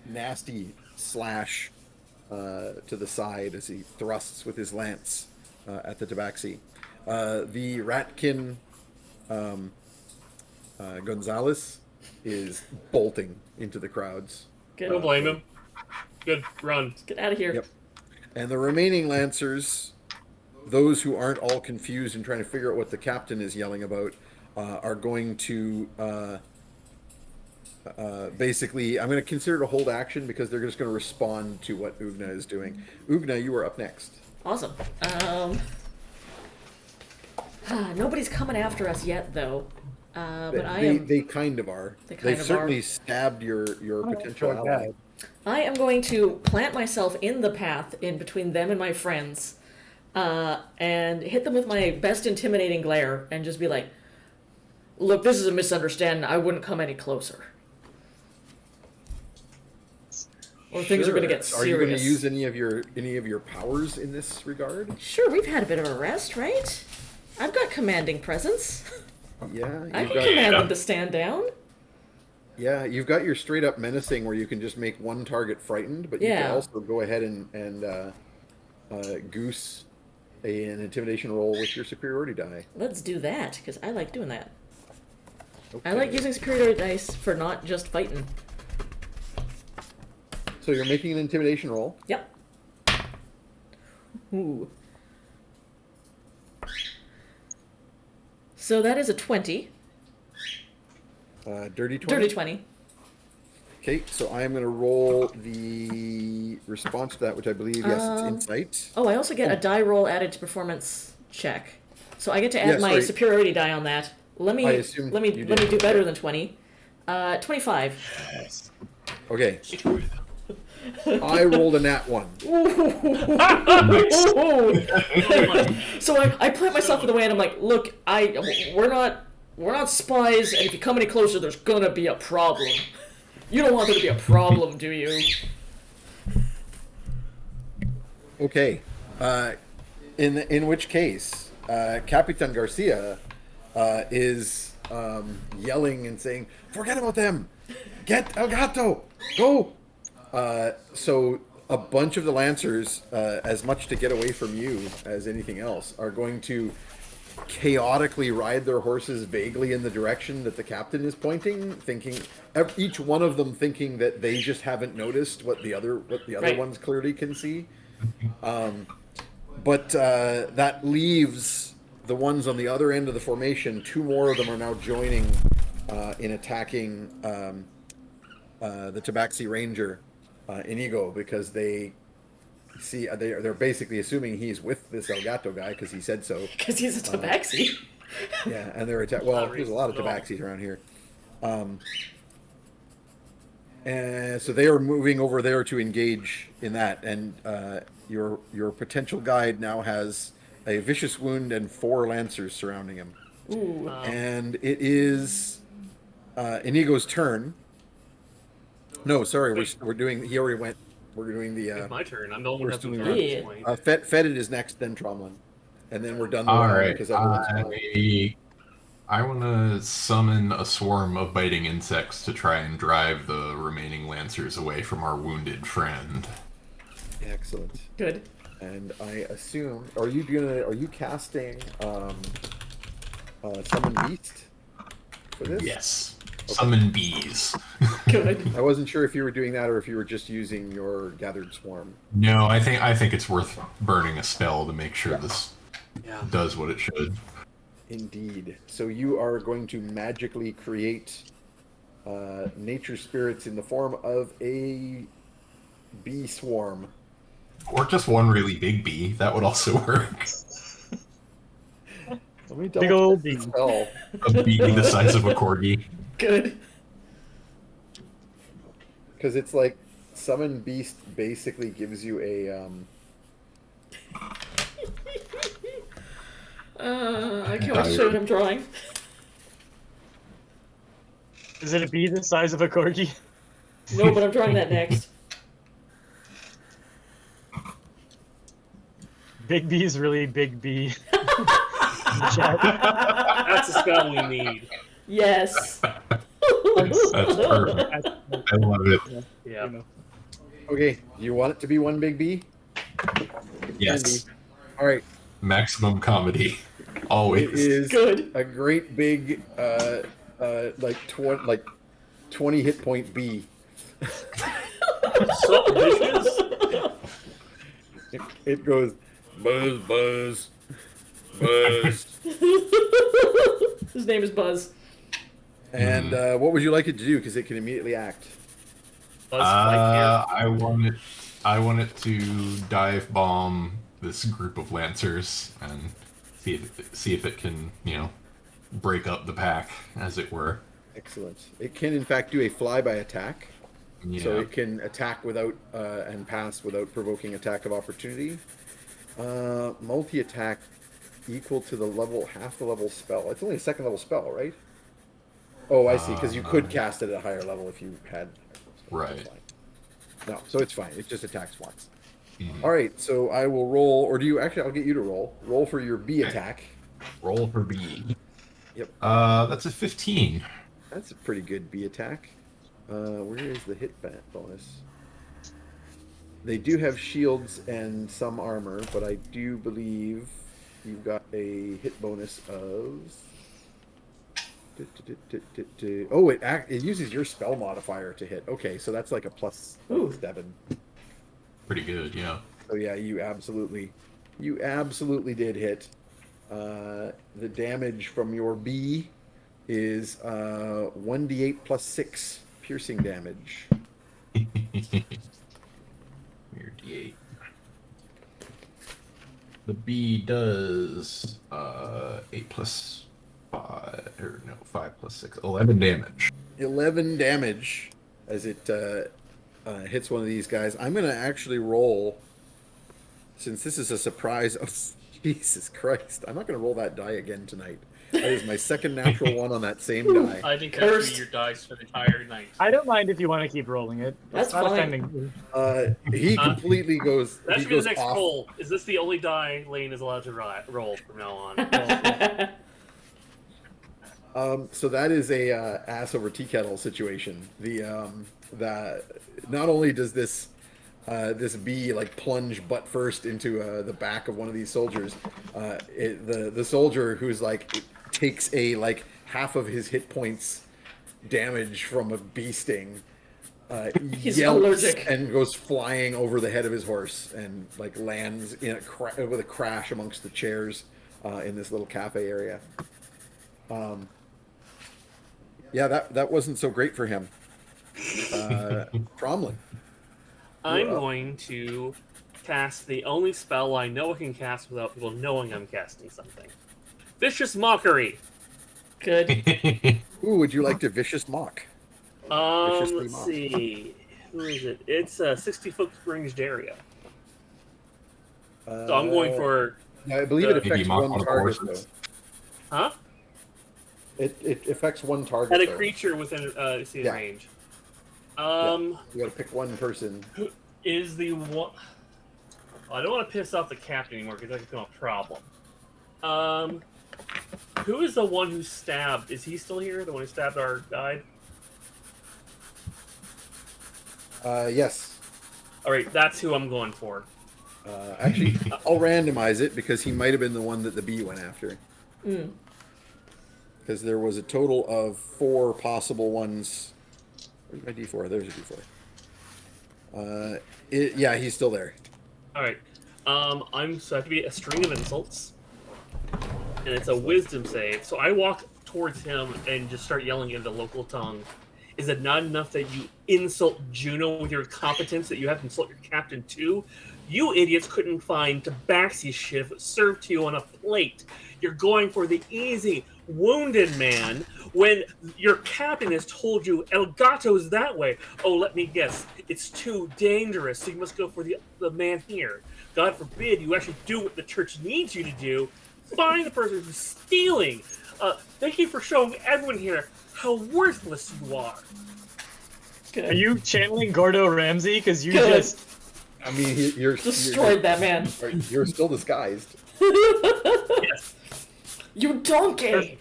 nasty slash to the side as he thrusts with his lance at the Tabaxi. The Ratkin Gonzalez is bolting into the crowds. Good. Don't blame him. Good run. Let's get out of here. Yep. And the remaining lancers, those who aren't all confused and trying to figure out what the captain is yelling about, are going to basically, I'm going to consider it a hold action because they're just going to respond to what Ugna is doing. Ugna, you are up next. Awesome. Nobody's coming after us yet, though. But They kind of are. They kind They've of certainly are. stabbed your potential like ally. that. I am going to plant myself in the path in between them and my friends, and hit them with my best intimidating glare, and just be like, "Look, this is a misunderstanding. I wouldn't come any closer, or things are going to get serious." Are you going to use any of your powers in this regard? Sure, we've had a bit of a rest, right? I've got commanding presence. Yeah, I can command them to stand down. Yeah, you've got your straight up menacing where you can just make one target frightened, but you can Yeah. also go ahead and goose an intimidation roll with your superiority die. Let's do that, because I like doing that. Okay. I like using superiority dice for not just fighting. So you're making an intimidation roll. Yep. Ooh. So that is a 20. Dirty 20. Dirty 20. Okay, so I am going to roll the response to that, which I believe, yes, it's insight. Oh, I also get a die roll added to performance check. So I get to add Yeah, my sorry. superiority die on that. Let me I assumed let me you let me did. do better than 20. 25. Okay, I rolled a nat 1. So I plant myself in the way, and I'm like, "Look, we're not spies, and if you come any closer, there's gonna be a problem. You don't want there to be a problem, do you?" Okay, in which case, Capitan Garcia is yelling and saying, "Forget about them! Get El Gato! Go!" So a bunch of the Lancers, as much to get away from you as anything else, are going to chaotically ride their horses vaguely in the direction that the captain is pointing, thinking each one of them thinking that they just haven't noticed what the other Right. ones clearly can see. But that leaves the ones on the other end of the formation. 2 more of them are now joining in attacking the Tabaxi Ranger, Inigo, because they see they're basically assuming he's with this El Gato guy because he said so. Because he's a tabaxi. Yeah, and they're well, Not there's a lot of racist at all. Tabaxis around here. And so they are moving over there to engage in that, and your potential guide now has a vicious wound and 4 lancers surrounding him. Ooh. And it is Inigo's turn. No, sorry, we're doing. He already went. We're doing the. It's my turn. I'm the only we're one who has still the turn at Yeah. this point. Fetid is next, then Tromlin, and then we're done. All round right. because everyone's gone. I want to summon a swarm of biting insects to try and drive the remaining lancers away from our wounded friend. Excellent. Good. And I assume, are you casting Summon Beast for this? Yes. Summon bees. Good. I wasn't sure if you were doing that or if you were just using your gathered swarm. No, I think it's worth burning a spell to make sure this Yeah. does what it should. Indeed. So you are going to magically create nature spirits in the form of a bee swarm. Or just one really big bee. That would also work. Let me Big old the bee. spell. A bee the size of a corgi. Good. Because it's like Summon Beast basically gives you a I can't wait to show what I'm drawing. Is it a bee the size of a corgi? No, but I'm drawing that next. Big bee is really big bee. That's a spell we need. Yes. That's perfect. I love it. Yeah. okay. Do you want it to be one big bee? Yes. All right. Maximum comedy. It Always. is Good. a great big like 20 hit point bee. So vicious. It goes buzz buzz buzz. His name is Buzz. And what would you like it to do? Because it can immediately act. Buzz spike I want it to dive bomb this group of lancers and see if it can, break up the pack, as it were. Excellent. It can in fact do a flyby attack. Yeah. So it can attack without and pass without provoking attack of opportunity. Multi-attack equal to the level, half the level spell. It's only a second level spell, right? Oh, I see. Because you could cast it at a higher level if you had. Right. No, so it's fine. It just attacks once. All right. So I will roll, or do you actually? I'll get you to roll. Roll for your B attack. Roll for B. Yep. That's a 15. That's a pretty good B attack. Where is the hit bonus? They do have shields and some armor, but I do believe you've got a hit bonus of. Oh, it uses your spell modifier to hit. Okay, so that's like a plus Ooh. 7. Pretty good, yeah. So yeah, you absolutely did hit. The damage from your B is 1d8 plus 6 piercing damage. Weird D8. The B does 8 plus 5, or no, 5 plus 6, 11 damage. 11 damage as it hits one of these guys. I'm going to actually roll, since this is a surprise. Oh, Jesus Christ. I'm not going to roll that die again tonight. That is my second natural one on that same die. I think that should Cursed. be your dice for the entire night. I don't mind if you want to keep rolling it. That's It's not fine. offending. He completely goes. That He should be goes the next off. poll. Is this the only die Lane is allowed to roll from now on? So that is a ass over tea kettle situation. The not only does this bee like plunge butt first into the back of one of these soldiers, the soldier who's like takes a like half of his hit points damage from a bee sting. He's Yelps allergic. and goes flying over the head of his horse and like lands in with a crash amongst the chairs in this little cafe area. Yeah, that wasn't so great for him. Cromlin. I'm going to cast the only spell I know I can cast without people knowing I'm casting something. Vicious Mockery. Good. Ooh, would you like to vicious mock? Viciously Let's mock. see. Who is it? It's a 60-foot ranged area. So I'm going for... I believe it Maybe affects mock one one of target horses? though. Huh? It affects one target. At a though. creature within Yeah. range. You got to pick one person. Who is the one... I don't want to piss off the captain anymore because that could become a problem. Who is the one who stabbed? Is he still here? The one who stabbed our guide? Yes. All right, that's who I'm going for. Actually, I'll randomize it because he might have been the one that the bee went after. because there was a total of 4 possible ones. Where's my D4? There's a D4. Yeah, he's still there. All right. So I have to be a string of insults, and it's a wisdom save. So I walk towards him and just start yelling in the local tongue. Is it not enough that you insult Juno with your incompetence that you have to insult your captain too? You idiots couldn't find tabaxi shift served to you on a plate. You're going for the easy, wounded man when your captain has told you El Gato's that way. Oh, let me guess. It's too dangerous, so you must go for the man here. God forbid you actually do what the church needs you to do. Find the person who's stealing. Thank you for showing everyone here how worthless you are. Good. Are you channeling Gordo Ramsay? Because you Good. just... I mean, you're Destroyed that man. You're still disguised. Yes. You donkey!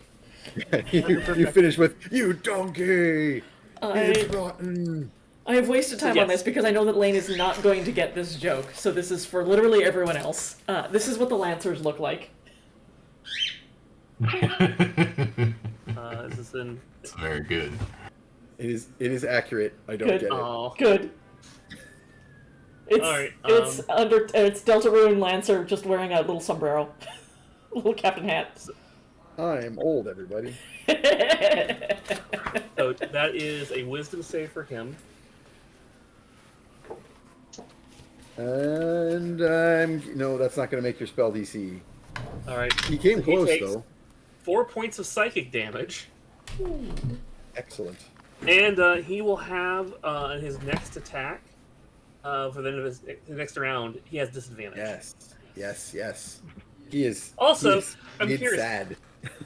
you finish with "You donkey." I It's rotten. have wasted time on Yes. this because I know that Lane is not going to get this joke. So this is for literally everyone else. This is what the Lancers look like. Is this in? It's very good. It is accurate. I don't Good. get it. Oh. Good. It's Alright, it's Deltarune Lancer just wearing a little sombrero, little captain hat. I'm old, everybody. So that is a wisdom save for him. And no, that's not going to make your spell DC. All right. He came So close takes though. 4 points of psychic damage, Excellent. and he will have his next attack for the end of his next round. He has disadvantage. Yes. He is. Also, he is I'm curious. sad.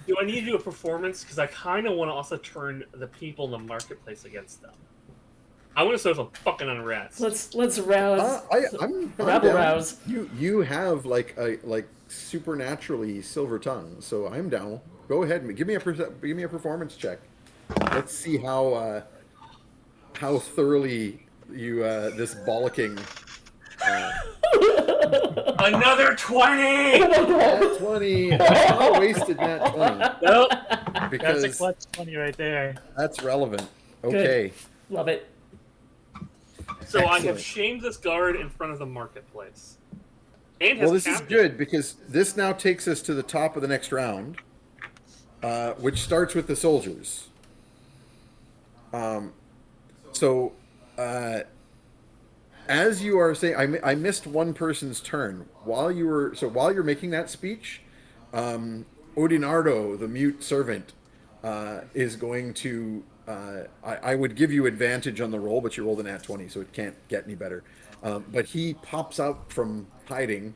Do I need to do a performance? Because I kind of want to also turn the people in the marketplace against them. I want to start some fucking unrest. Let's rouse. I'm Rabble down. rouse. You have like supernaturally silver tongue, so I'm down. Go ahead and give me a performance check. Let's see how thoroughly you this bollocking. Another 20. Nat 20. I wasted Nat 20 Nope. because That's a clutch 20 right there. that's relevant. Okay. Love it. So I have Excellent. shamed this guard in front of the marketplace. And his Well, this is captain. good because this now takes us to the top of the next round, which starts with the soldiers. So, as you are saying, I missed one person's turn while you're making that speech. Odinardo, the mute servant, is going to. I would give you advantage on the roll, but you rolled an nat 20, so it can't get any better. But he pops out from hiding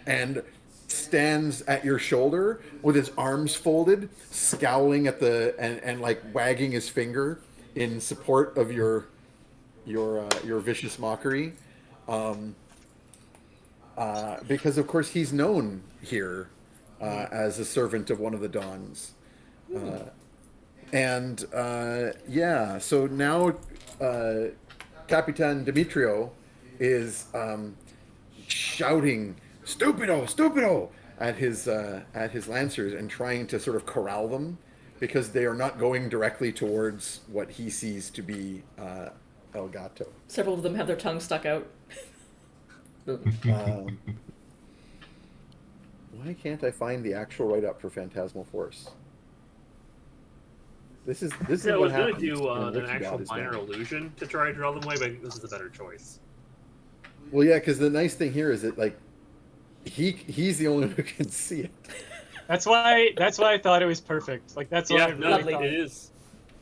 and stands at your shoulder with his arms folded, scowling at and like wagging his finger in support of your vicious mockery. Because of course he's known here as a servant of one of the Dons. Yeah, so now Capitan Demetrio is shouting "Stupido! Stupido!" at his lancers and trying to sort of corral them because they are not going directly towards what he sees to be El Gato. Several of them have their tongues stuck out. Why can't I find the actual write-up for Phantasmal Force? This is Yeah, I what was going to happens do when an Wiki actual God is minor down. illusion to try to draw them away, but I think this is a better choice. Well, yeah, because the nice thing here is that like he's the only one who can see it. That's why I thought it was perfect. Like that's why I Yeah, really lovely. thought it is.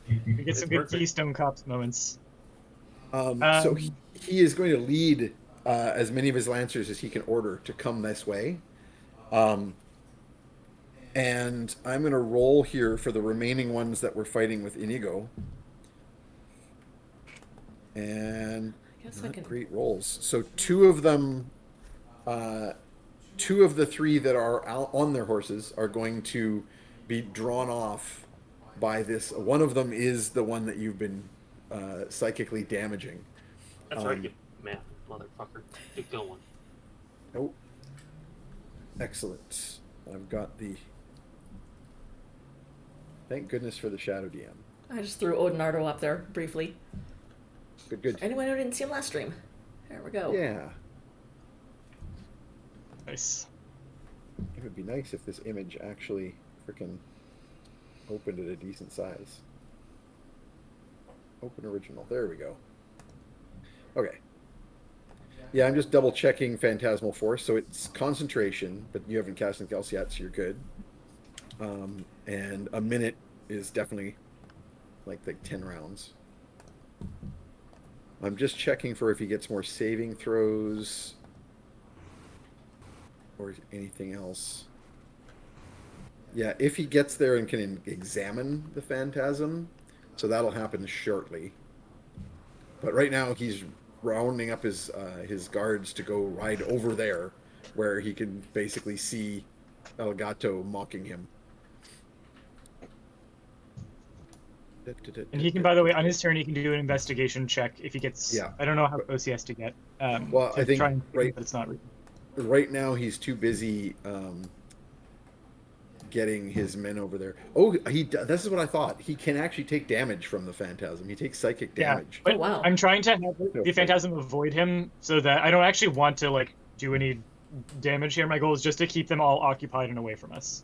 we get It's some good perfect. Keystone Cops moments. So he is going to lead as many of his lancers as he can order to come this way. And I'm going to roll here for the remaining ones that we're fighting with Inigo. And Guess I not can- great rolls. So two of them, two of the three that are out on their horses are going to be drawn off by this. One of them is the one that you've been psychically damaging. That's right, you math motherfucker. Get going. Oh, excellent. I've got the Thank goodness for the Shadow DM. I just threw Odinardo up there briefly. Good. Anyone who didn't see him last stream. There we go. Yeah. Nice. It would be nice if this image actually freaking opened at a decent size. Open original. There we go. Okay. Yeah, I'm just double checking Phantasmal Force. So it's concentration, but you haven't cast anything else yet, so you're good. And a minute is definitely like 10 rounds. I'm just checking for if he gets more saving throws or anything else. Yeah, if he gets there and can examine the phantasm, so that'll happen shortly. But right now he's rounding up his guards to go ride over there, where he can basically see El Gato mocking him. And he can, by the way, on his turn, he can do an investigation check if he gets. Yeah. I don't know how close he has to get. Well, to I think try and right- but it's not. Right now he's too busy getting his men over there. Oh, this is what I thought. He can actually take damage from the phantasm. He takes psychic damage. But Oh, wow. I'm trying to have the phantasm avoid him so that I don't actually want to like do any damage here. My goal is just to keep them all occupied and away from us.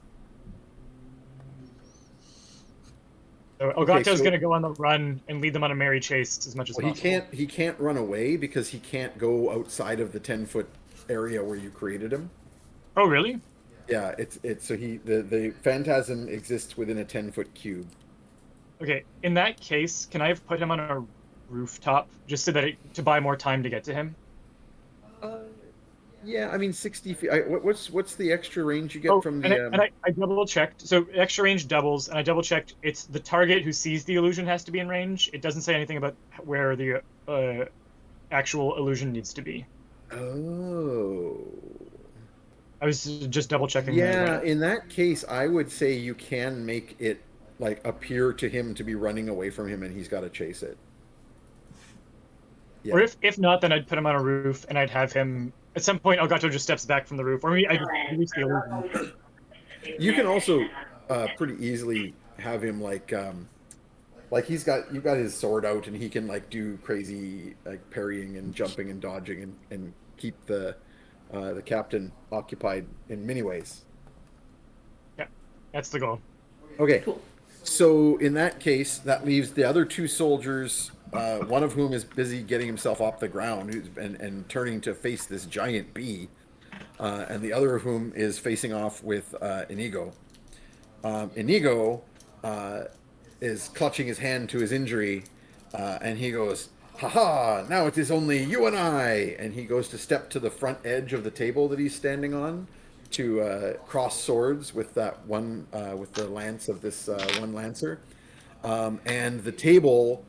So Elgato's so- going to go on the run and lead them on a merry chase as much as Well, possible. he can't run away because he can't go outside of the 10-foot area where you created him. Oh, really? Yeah, it's so the phantasm exists within a 10-foot cube. Okay. In that case, can I have put him on a rooftop just so that to buy more time to get to him? Yeah, I mean 60 feet. What's the extra range you get from the? And I double checked. So extra range doubles, and I double checked. It's the target who sees the illusion has to be in range. It doesn't say anything about where the actual illusion needs to be. Oh. I was just double checking. Yeah, in that case, I would say you can make it like appear to him to be running away from him, and he's got to chase it. Yeah. Or if not, then I'd put him on a roof, and I'd have him. At some point, Elgato just steps back from the roof, or maybe I just release the illusion. You can also pretty easily have him like you've got his sword out, and he can like do crazy like parrying and jumping and dodging and keep the captain occupied in many ways. Yeah, that's the goal. Okay, Cool. so in that case, that leaves the other two soldiers, one of whom is busy getting himself off the ground and turning to face this giant bee, and the other of whom is facing off with Inigo. Inigo is clutching his hand to his injury, and he goes, "Ha! Now it is only you and I!" And he goes to step to the front edge of the table that he's standing on to cross swords with that one, with the lance of this one lancer. And the table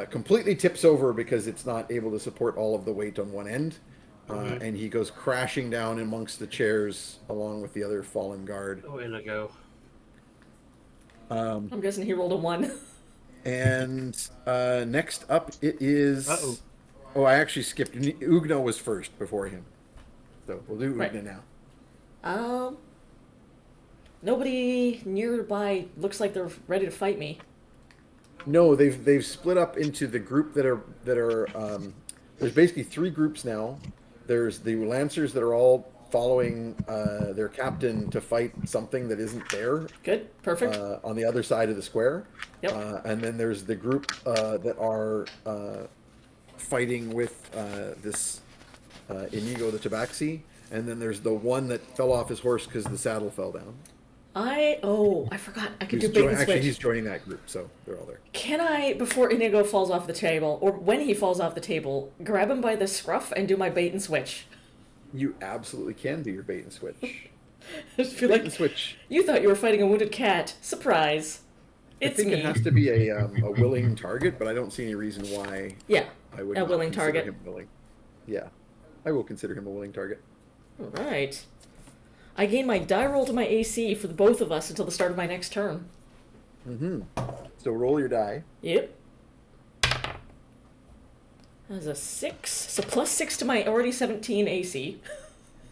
completely tips over because it's not able to support all of the weight on one end. And he goes crashing down amongst the chairs along with the other fallen guard. Oh, in I go. I'm guessing he rolled a 1. And next up it is... Uh-oh. Oh, I actually skipped. Ugna was first before him. So we'll do Ugna Right. now. Nobody nearby looks like they're ready to fight me. No, they've split up into the group that are there's basically 3 groups now. There's the Lancers that are all following their captain to fight something that isn't there Good. Perfect. on the other side of the square. Yep. And then there's the group that are fighting with this Inigo the Tabaxi. And then there's the one that fell off his horse because the saddle fell down. I forgot. I could do bait and Actually, switch. he's joining that group, so they're all there. Can I, before Inigo falls off the table, or when he falls off the table, grab him by the scruff and do my bait and switch? You absolutely can do your bait and switch. I just feel Bait like and switch. you thought you were fighting a wounded cat. Surprise! It's I think me. it has to be a willing target, but I don't see any reason why Yeah, I would a not willing consider target. him willing. Yeah, I will consider him a willing target. All right. I gain my die roll to my AC for the both of us until the start of my next turn. So roll your die. Yep. That's a 6. So plus 6 to my already 17 AC.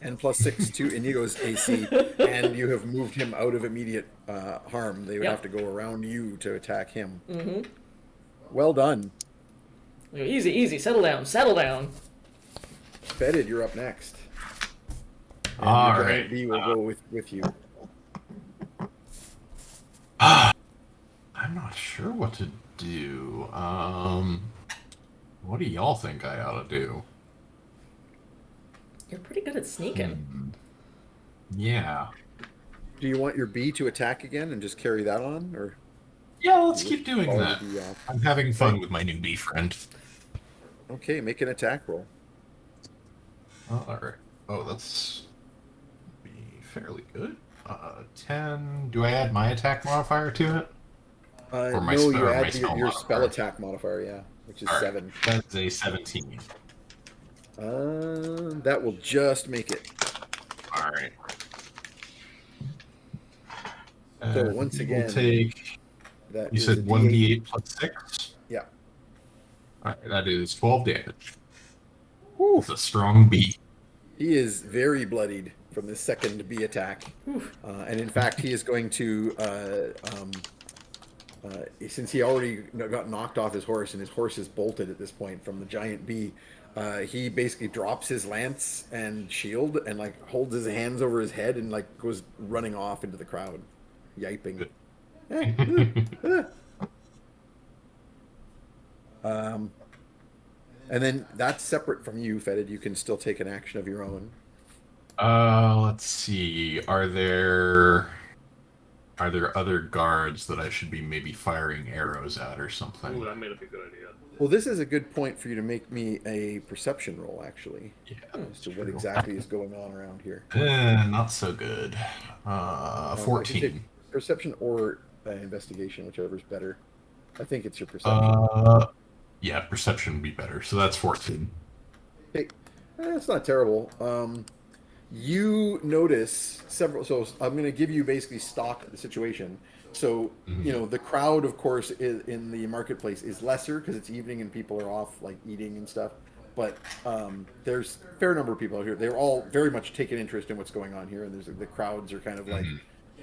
and +6 to Inigo's AC, and you have moved him out of immediate harm. They would Yep. have to go around you to attack him. Mm-hmm. Well done. Easy, easy. Settle down. Settle down. Fetid, you're up next. And All your right. giant bee will go with you. I'm not sure what to do. What do y'all think I ought to do? You're pretty good at sneaking. Yeah. Do you want your bee to attack again and just carry that on, or Yeah, let's keep doing follow that. the bee off? I'm having fun with my new bee friend. Okay, make an attack roll. Alright. Oh, that's be fairly good. 10. Do I add my attack modifier to it? Or my No, spell- you or my add spell your spell modifier. attack modifier, yeah, which is All right. 7. That's a 17. That will just make it. Alright. So once we'll again, take. That You is said a 1d8 plus 6? Yeah. Alright, that is 12 damage. Woo, it's a strong bee. He is very bloodied from the second bee attack, and in fact, he is going to, since he already got knocked off his horse, and his horse is bolted at this point from the giant bee. He basically drops his lance and shield and like holds his hands over his head and like goes running off into the crowd, yiping. And then that's separate from you, Fetid. You can still take an action of your own. Let's see. Are there other guards that I should be maybe firing arrows at or something? Ooh, that made up a good idea. Well, this is a good point for you to make me a perception roll, actually, Yeah. as to what exactly is going on around here. Not so good. I should 14. say perception or investigation, whichever's better. I think it's your perception. Yeah, perception would be better. So that's 14. Hey, it's not terrible. You notice several. So I'm going to give you basically stock of the situation. So you know the crowd, of course, in the marketplace is lesser because it's evening and people are off like eating and stuff. But there's a fair number of people out here. They're all very much taking interest in what's going on here, and the crowds are kind of like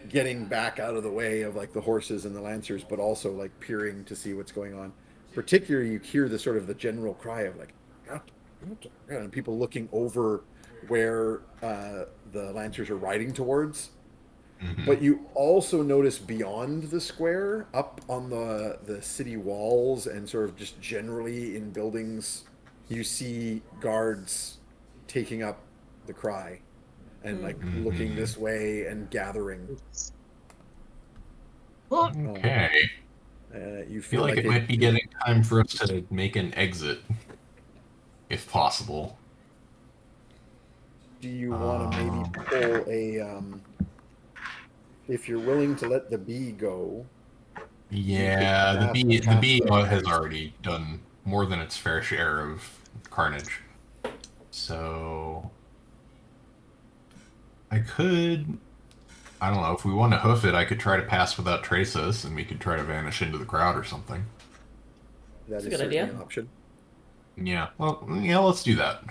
getting back out of the way of like the horses and the lancers, but also like peering to see what's going on. Particularly, you hear the sort of the general cry of like, "Gato, Gato," and people looking over where the lancers are riding towards. But you also notice beyond the square, up on the city walls and sort of just generally in buildings, you see guards taking up the cry and like looking this way and gathering. Okay. You I feel like it might be getting time for us to make an exit, if possible. Do you want to maybe pull a if you're willing to let the bee go? Yeah, the bee half has already done more than its fair share of carnage. So I don't know, if we want to hoof it, I could try to pass without trace us, and we could try to vanish into the crowd or something. That is a good certainly idea. an option. Yeah, well, yeah, let's do that.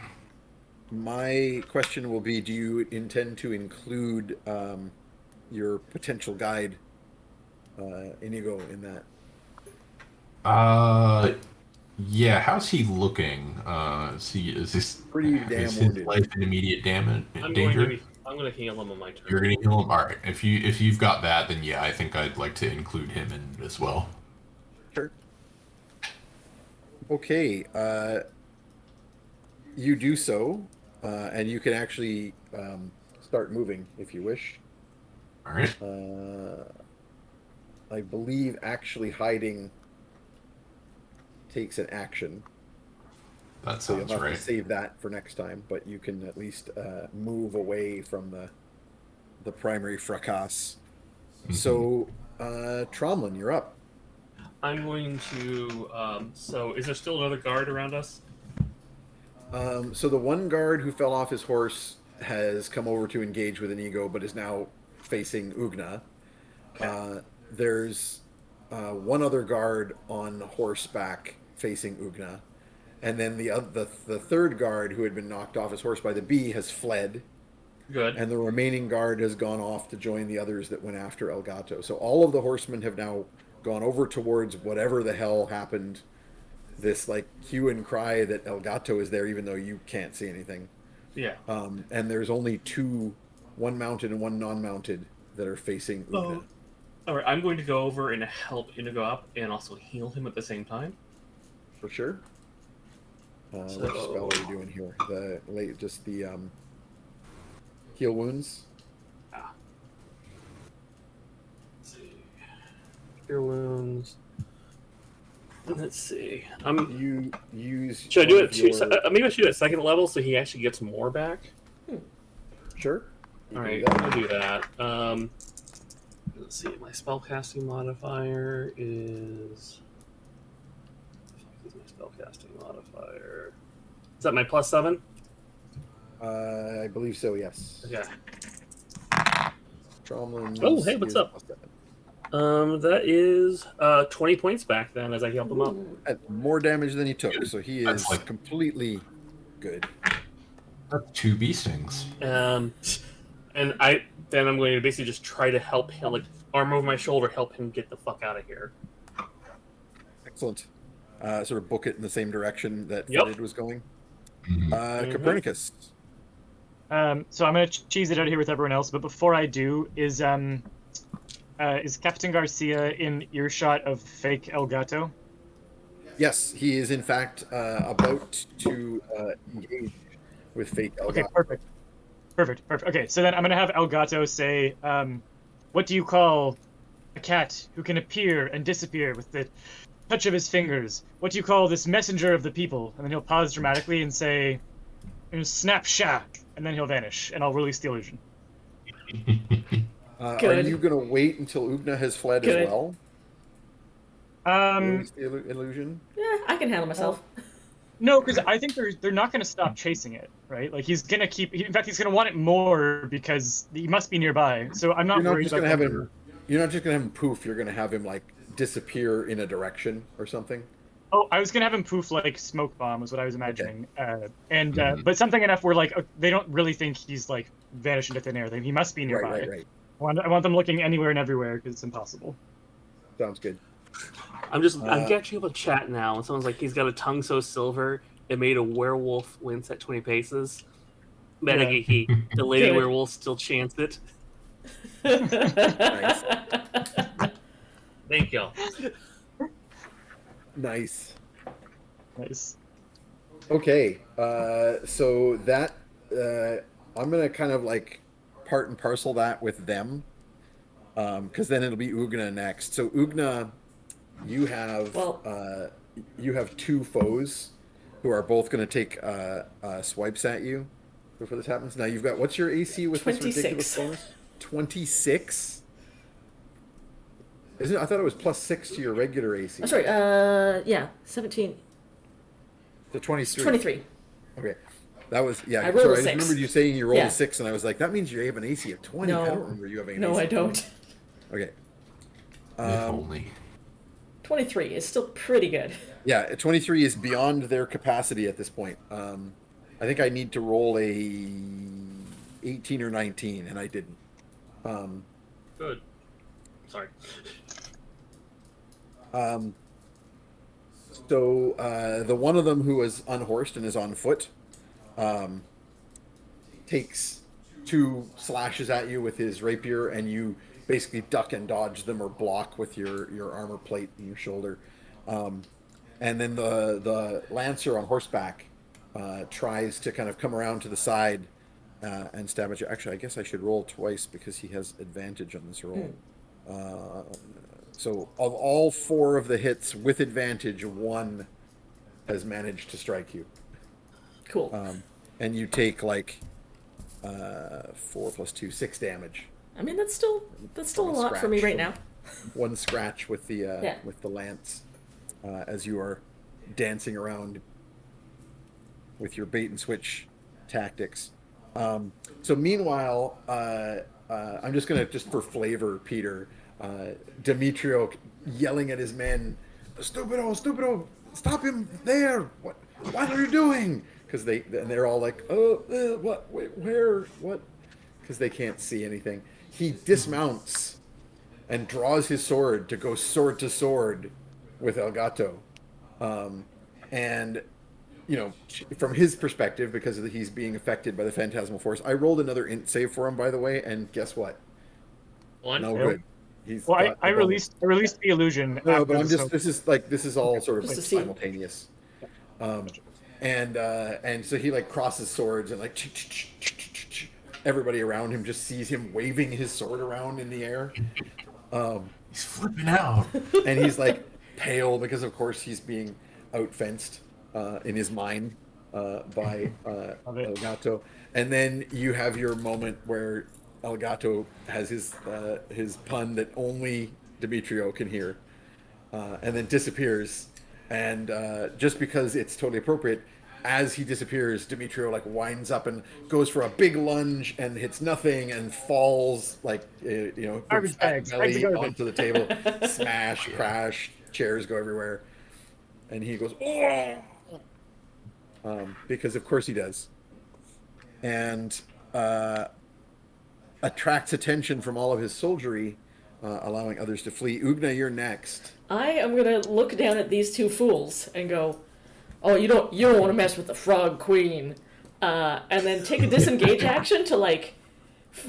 My question will be: do you intend to include your potential guide, Inigo, in that? Yeah, how's he looking? Is this Pretty damn is his wounded. life in immediate danger? I'm going to heal him on my turn. You're gonna heal him? Alright, if you've got that, then yeah, I think I'd like to include him in as well. Sure. Okay, you do so, and you can actually start moving if you wish. Alright. I believe actually hiding takes an action, That so you'll sounds have to right. save that for next time. But you can at least move away from the primary fracas. So, Tromlin, you're up. I'm going to. So, is there still another guard around us? So the one guard who fell off his horse has come over to engage with Inigo, but is now facing Ugna. There's one other guard on horseback facing Ugna, and then the third guard who had been knocked off his horse by the bee has fled, Good. and the remaining guard has gone off to join the others that went after El Gato. So all of the horsemen have now gone over towards whatever the hell happened. This like hue and cry that El Gato is there, even though you can't see anything. Yeah. And there's only two, one mounted and one non-mounted, that are facing Ugna. All right, I'm going to go over and help Inigo up and also heal him at the same time. For sure. Which spell are you doing here? Just the heal wounds. Let's see. Cure wounds. Let's see. You use. Should I do it? Maybe I should do it at second level so he actually gets more back. Sure. All right, I'll do that. Let's see. My spellcasting modifier is. What the fuck is my spellcasting modifier? Is that my +7? I believe so. Yes. Okay. Tromlin. Oh, hey, what's up? That is 20 points back then as I help him up. More damage than he took, so he is completely good. That's 2 bee stings. And I'm going to basically just try to help him, like arm over my shoulder, help him get the fuck out of here. Excellent. Sort of book it in the same direction that Yep. Fetid was going. Mhm. Copernicus. So I'm gonna cheese it out here with everyone else, but before I do, is Captain Garcia in earshot of fake El Gato? Yes, he is in fact about to engage with fake El Okay, Gato. perfect. Okay, so then I'm gonna have El Gato say, "What do you call a cat who can appear and disappear with the touch of his fingers? What do you call this messenger of the people?" And then he'll pause dramatically and say, "Snapshot," and then he'll vanish, and I'll release the illusion. Are Good. you going to wait until Ugna has fled Good. as well? Release the illusion? Yeah, I can handle myself. No, because I think they're not going to stop chasing it, right? Like he's going to keep. In fact, he's going to want it more because he must be nearby. So I'm not You're not worried just about going to have them. him. You're not just going to have him poof. You're going to have him like disappear in a direction or something. Oh, I was gonna have him poof like smoke bomb was what I was imagining, Mhm. but something enough where like they don't really think he's like vanished into thin air. He must be nearby. Right. I want them looking anywhere and everywhere because it's impossible. Sounds good. I'm catching up a chat now, and someone's like, he's got a tongue so silver it made a werewolf wince at 20 paces. Metagiki, the lady Good. werewolf still chants it. Nice. Thank you. Nice. Nice. Okay. So that I'm gonna kind of like part and parcel that with them, because then it'll be Ugna next. So Ugna, you have you have 2 foes who are both going to take swipes at you before this happens. Now you've got, what's your AC with this 26. ridiculous bonus? 26. Isn't it? I thought it was +6 to your regular AC. I'm sorry, yeah, 17. The 23. 23. Okay. That was, yeah. I rolled Sorry, a I just 6. remembered you saying you rolled Yeah. a 6, and I was like, that means you have an AC of 20. I don't remember you having an AC. No, I of 20. don't. Okay. If only. 23 is still pretty good. Yeah, 23 is beyond their capacity at this point. I think I need to roll a 18 or 19, and I didn't. Good. Sorry. So the one of them who is unhorsed and is on foot takes 2 slashes at you with his rapier, and you basically duck and dodge them or block with your armor plate in your shoulder. And then the lancer on horseback tries to kind of come around to the side and stab at you. Actually, I guess I should roll twice because he has advantage on this roll. So of all 4 of the hits with advantage, 1 has managed to strike you. Cool. And you take like 4 + 2, 6 damage. I mean, that's still a lot for me right now. 1 scratch with the Yeah. with the lance as you are dancing around with your bait and switch tactics. So meanwhile, I'm just gonna, just for flavor, Peter, Demetrio yelling at his men, "Stupido, stop him there! What are you doing?" Because they're all like, "Oh, what? Wait, where? What?" because they can't see anything. He dismounts and draws his sword to go sword to sword with El Gato. And, you know, from his perspective, because he's being affected by the phantasmal force, I rolled another int save for him, by the way, and guess what? One. No Nope. good. He's Well, got I the bonus. released the illusion. No, after but I'm the just smoke. this is all sort of Just like to see. simultaneous. And so he like crosses swords and like everybody around him just sees him waving his sword around in the air. He's flipping out. And he's like pale because of course he's being outfenced in his mind by Love it. El Gato. And then you have your moment where El Gato has his pun that only Demetrio can hear, and then disappears. And just because it's totally appropriate, as he disappears, Demetrio like winds up and goes for a big lunge and hits nothing and falls like from Garbage fat bags, bags of belly garbage. onto the table, smash, crash, chairs go everywhere, and he goes, because of course he does, and attracts attention from all of his soldiery, allowing others to flee. Ugna, you're next. I am gonna look down at these two fools and go, "Oh, you don't want to mess with the Frog Queen," and then take a disengage action to like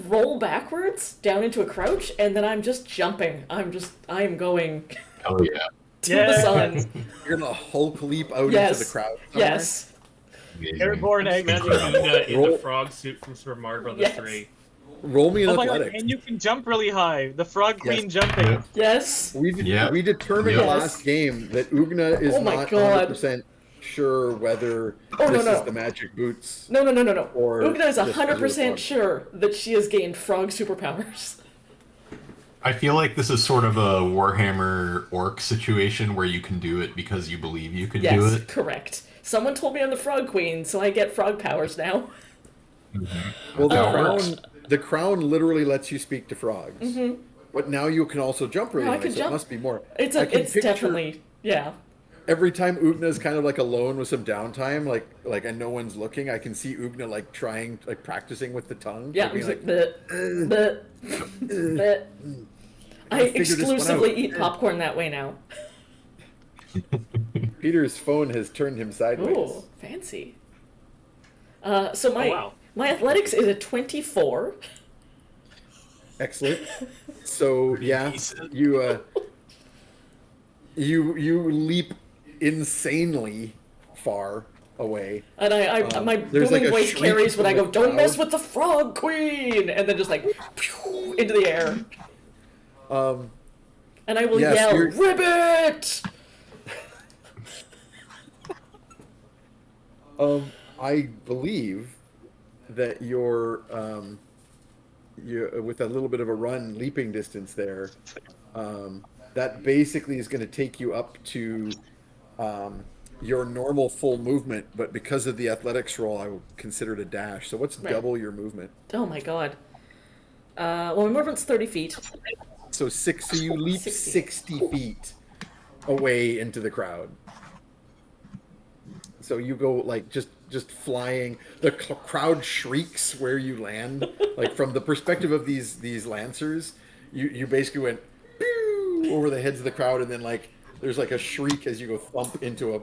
roll backwards down into a crouch, and then I'm just jumping. I am going Oh yeah. to the sun. You're gonna Hulk leap out Yes. into the crowd. somewhere? Yes. Amazing. Airborne egg. Imagine Una in the frog suit from Super Mario Brothers Yes. 3. Roll me an Oh my god! athletics. And you can jump really high. The Frog Queen Yes. jumping. Yeah. Yes. Yeah. We determined Yes. last game that Ugna is Oh my not God. 100% sure whether Oh, no, this no. is the magic boots. No. Or Ugna is just 100% frog. sure that she has gained frog superpowers. I feel like this is sort of a Warhammer orc situation where you can do it because you believe you can do Yes, it. correct. Someone told me I'm the Frog Queen, so I get frog powers now. Well, That's how it works. the crown literally lets you speak to frogs. But now you can also jump really Now I high, can so jump. it must be more. It's I can picture definitely, yeah. every time Ugna's kind of like alone with some downtime, like and no one's looking, I can see Ugna like trying, like practicing with the tongue. Yeah, like, being like, the I figure this one exclusively out. eat popcorn that way now. Peter's phone has turned him sideways. Ooh, fancy. So my Oh, wow. my athletics is a 24. Excellent. So yeah, Decent. you you leap insanely far away. And my there's booming like a voice shriek carries when I from go, the "Don't mess crowd." with the Frog Queen!" And then just like pew, into the air. And I will Yes, yell, you're- "Ribbit!" I believe that you're with a little bit of a run leaping distance there. That basically is going to take you up to your normal full movement, but because of the athletics roll, I would consider it a dash. So what's Right. double your movement? Oh my god. Well, my movement's 30 feet. So you leap 60. 60 feet away into the crowd. So you go like just flying. The crowd shrieks where you land. Like from the perspective of these lancers, you basically went pew over the heads of the crowd, and then like there's like a shriek as you go thump into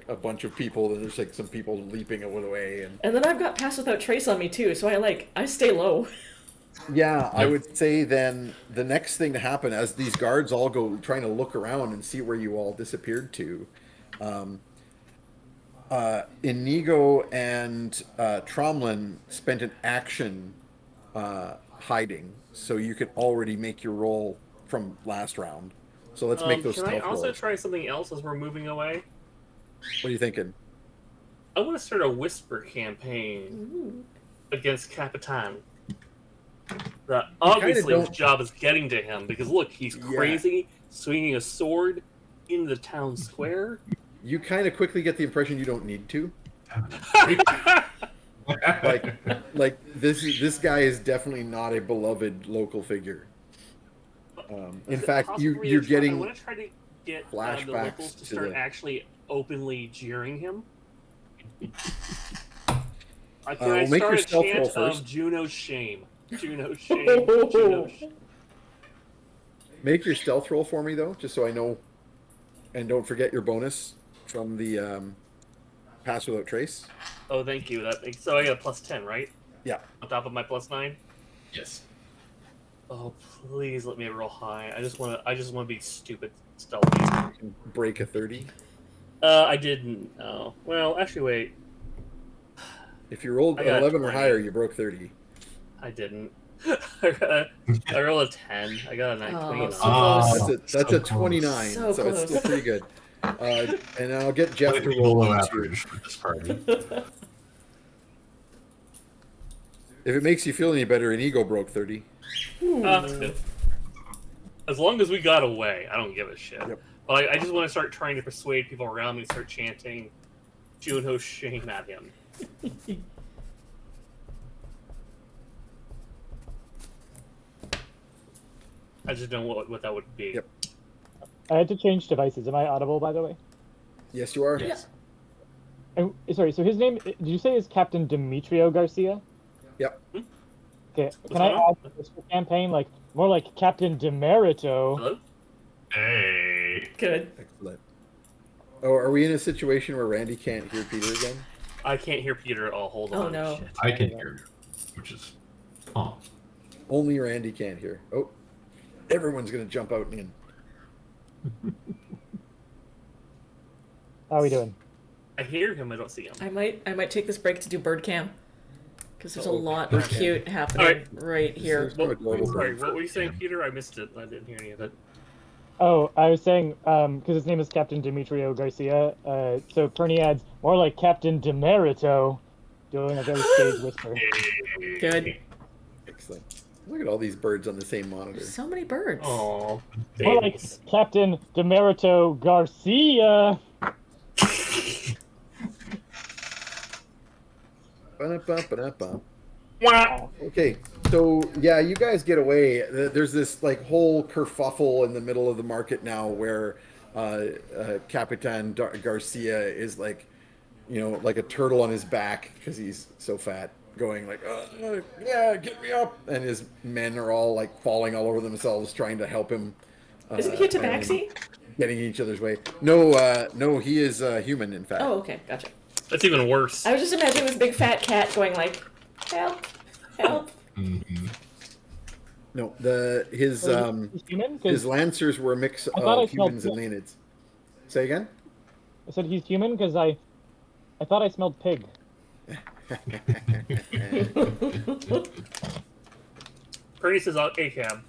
a bunch of people. And there's like some people leaping away, and And then I've got Pass Without Trace on me too, so I stay low. yeah, I would say then the next thing to happen as these guards all go trying to look around and see where you all disappeared to. Inigo and Tromlin spent an action hiding, so you could already make your roll from last round. So let's make those Can I stealth also rolls. try something else as we're moving away? What are you thinking? I want to start a whisper campaign against Capitan. That obviously his don't- job is getting to him because look, he's Yeah. crazy, swinging a sword in the town square. You kind of quickly get the impression you don't need to. Like this guy is definitely not a beloved local figure. In Is it fact, possible you're for me to try- I getting want to try to get the flashbacks locals to to start the- actually openly jeering him. Can we'll I make your start a stealth roll chant of first. Juno's shame? Juno shame. Juno shame. Make your stealth roll for me though, just so I know. And don't forget your bonus from the pass without trace. Oh, thank you. So I got a +10, right? Yeah. On top of my +9. Yes. Oh, please let me roll high. I just want to be stupid stealthy. Break a 30. I didn't. Oh, well, actually, wait. If you rolled I an got 11 or 20. higher, you broke 30. I didn't. I rolled a 10. I got a 9. Oh, 29. so close. That's so a close. 29, So so it's still close. pretty good. And I'll get Jeff to Slightly roll below one too. average for this party. If it makes you feel any better, Inigo broke 30. That's good. As long as we got away, I don't give a shit. Yep. But I just want to start trying to persuade people around me to start chanting Juno shame at him. I just don't know what that would be. Yep. I had to change devices. Am I audible, by the way? Yes, you are. Yes. And, sorry, so his name, did you say is Captain Demetrio Garcia? Yep. Okay, What's can I going on? add to this campaign, like, more like Captain Demerito? Hello? Hey. Good. Excellent. Oh, are we in a situation where Randy can't hear Peter again? I can't hear Peter at all. Hold Oh, on. no. Shit. I can hear you, which is Only Randy can't hear. Oh, everyone's going to jump out and in. How are we doing? I hear him. I don't see him. I might take this break to do bird cam. Because there's a Uh-oh. lot Bird of cam. cute happening right here. There's no adorable Sorry, birds. what were you saying, Peter? I missed it. I didn't hear any of it. Oh, I was saying, because his name is Captain Demetrio Garcia, so Perny adds, more like Captain Demerito, doing a very stage whisper. Good. Excellent. Look at all these birds on the same monitor. So many birds. Oh, More like Captain Demerito Garcia! Ba-da-ba-ba-da-ba. wow. Okay, so yeah, you guys get away. There's this like whole kerfuffle in the middle of the market now, where Capitan Garcia is like, you know, like a turtle on his back because he's so fat, going like, yeah, get me up, and his men are all like falling all over themselves trying to help him. Isn't he a and tabaxi? Getting each other's way. No, he is human, in fact. Oh, okay, gotcha. That's even worse. I was just imagining this big fat cat going like, help, help. No, his He's human? 'Cause his lancers were a mix I thought I of smelled humans and pig. Leonids. Say again? I said he's human because I thought I smelled pig. Perny says, "A cab."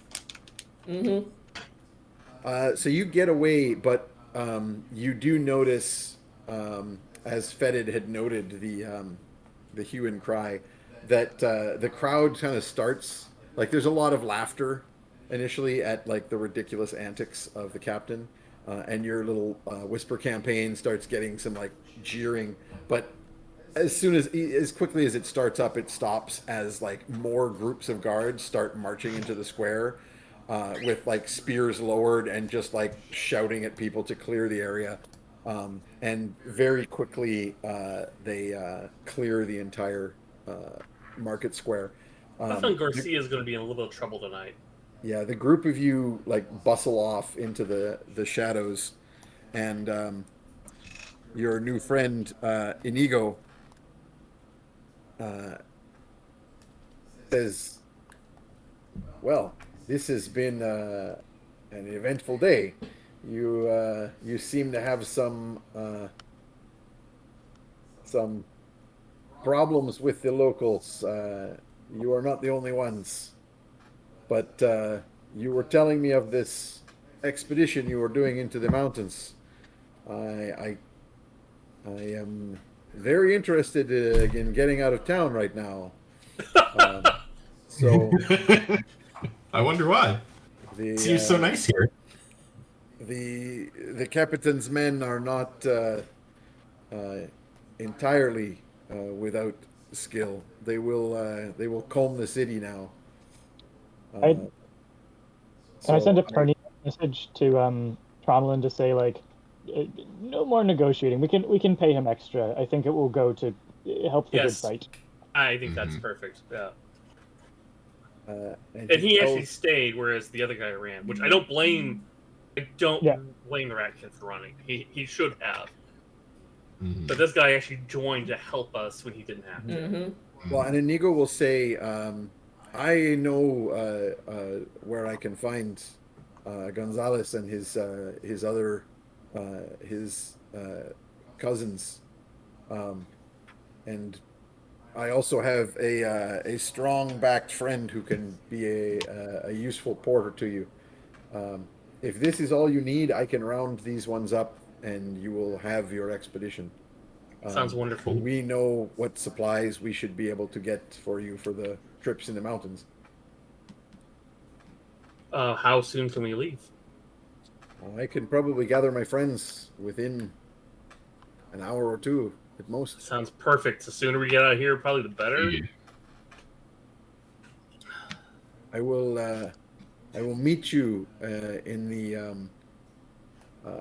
Mm-hmm. So you get away, but you do notice, as Fetid had noted, the hue and cry, that the crowd kind of starts, like there's a lot of laughter initially at like the ridiculous antics of the captain, and your little whisper campaign starts getting some like jeering, but as quickly as it starts up, it stops as like more groups of guards start marching into the square, with like spears lowered and just like shouting at people to clear the area, and very quickly they clear the entire market square. I think Garcia is going to be in a little bit of trouble tonight. Yeah, the group of you like bustle off into the shadows, and your new friend Inigo says, "Well, this has been an eventful day. You seem to have some problems with the locals. You are not the only ones. But you were telling me of this expedition you were doing into the mountains. I am very interested in getting out of town right now. So I wonder why. It seems so nice here. The captain's men are not entirely without skill. They will comb the city now. Can I send a Perny message to Tromlin to say like, no more negotiating. We can pay him extra. I think it will go to help the good Yes. fight. I think that's perfect. Yeah. And And he tells- actually stayed, whereas the other guy ran, which I don't blame. I don't Yeah. blame the rat kid for running. He should have. Mhm. But this guy actually joined to help us when he didn't have to. Mm-hmm. Well, and Inigo will say, I know where I can find Gonzalez and his other his cousins, and I also have a strong-backed friend who can be a useful porter to you. If this is all you need, I can round these ones up, and you will have your expedition. Sounds wonderful. We know what supplies we should be able to get for you for the trips in the mountains. How soon can we leave? I can probably gather my friends within an hour or two at most. Sounds perfect. The sooner we get out of here, probably the better. Yeah. I will meet you in the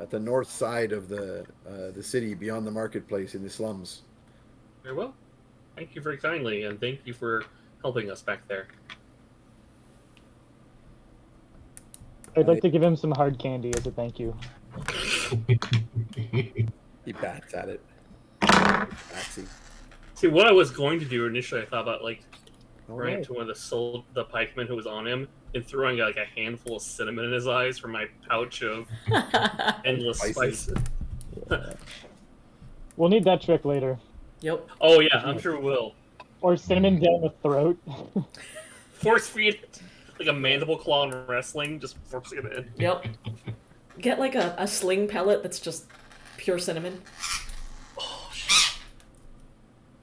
at the north side of the city, beyond the marketplace, in the slums. Very well. Thank you very kindly, and thank you for helping us back there. I'd like to give him some hard candy as a thank you. He bats at it. Batsy. See, what I was going to do initially, I thought about All running right. to one of the pikemen who was on him and throwing like a handful of cinnamon in his eyes from my pouch of endless Spices. spices. We'll need that trick later. Yep. Oh yeah, I'm sure we will. Or cinnamon down the throat. Force feed it like a mandible claw in wrestling, just forcing it in. Yep. Get like a sling pellet that's just pure cinnamon. Oh shit.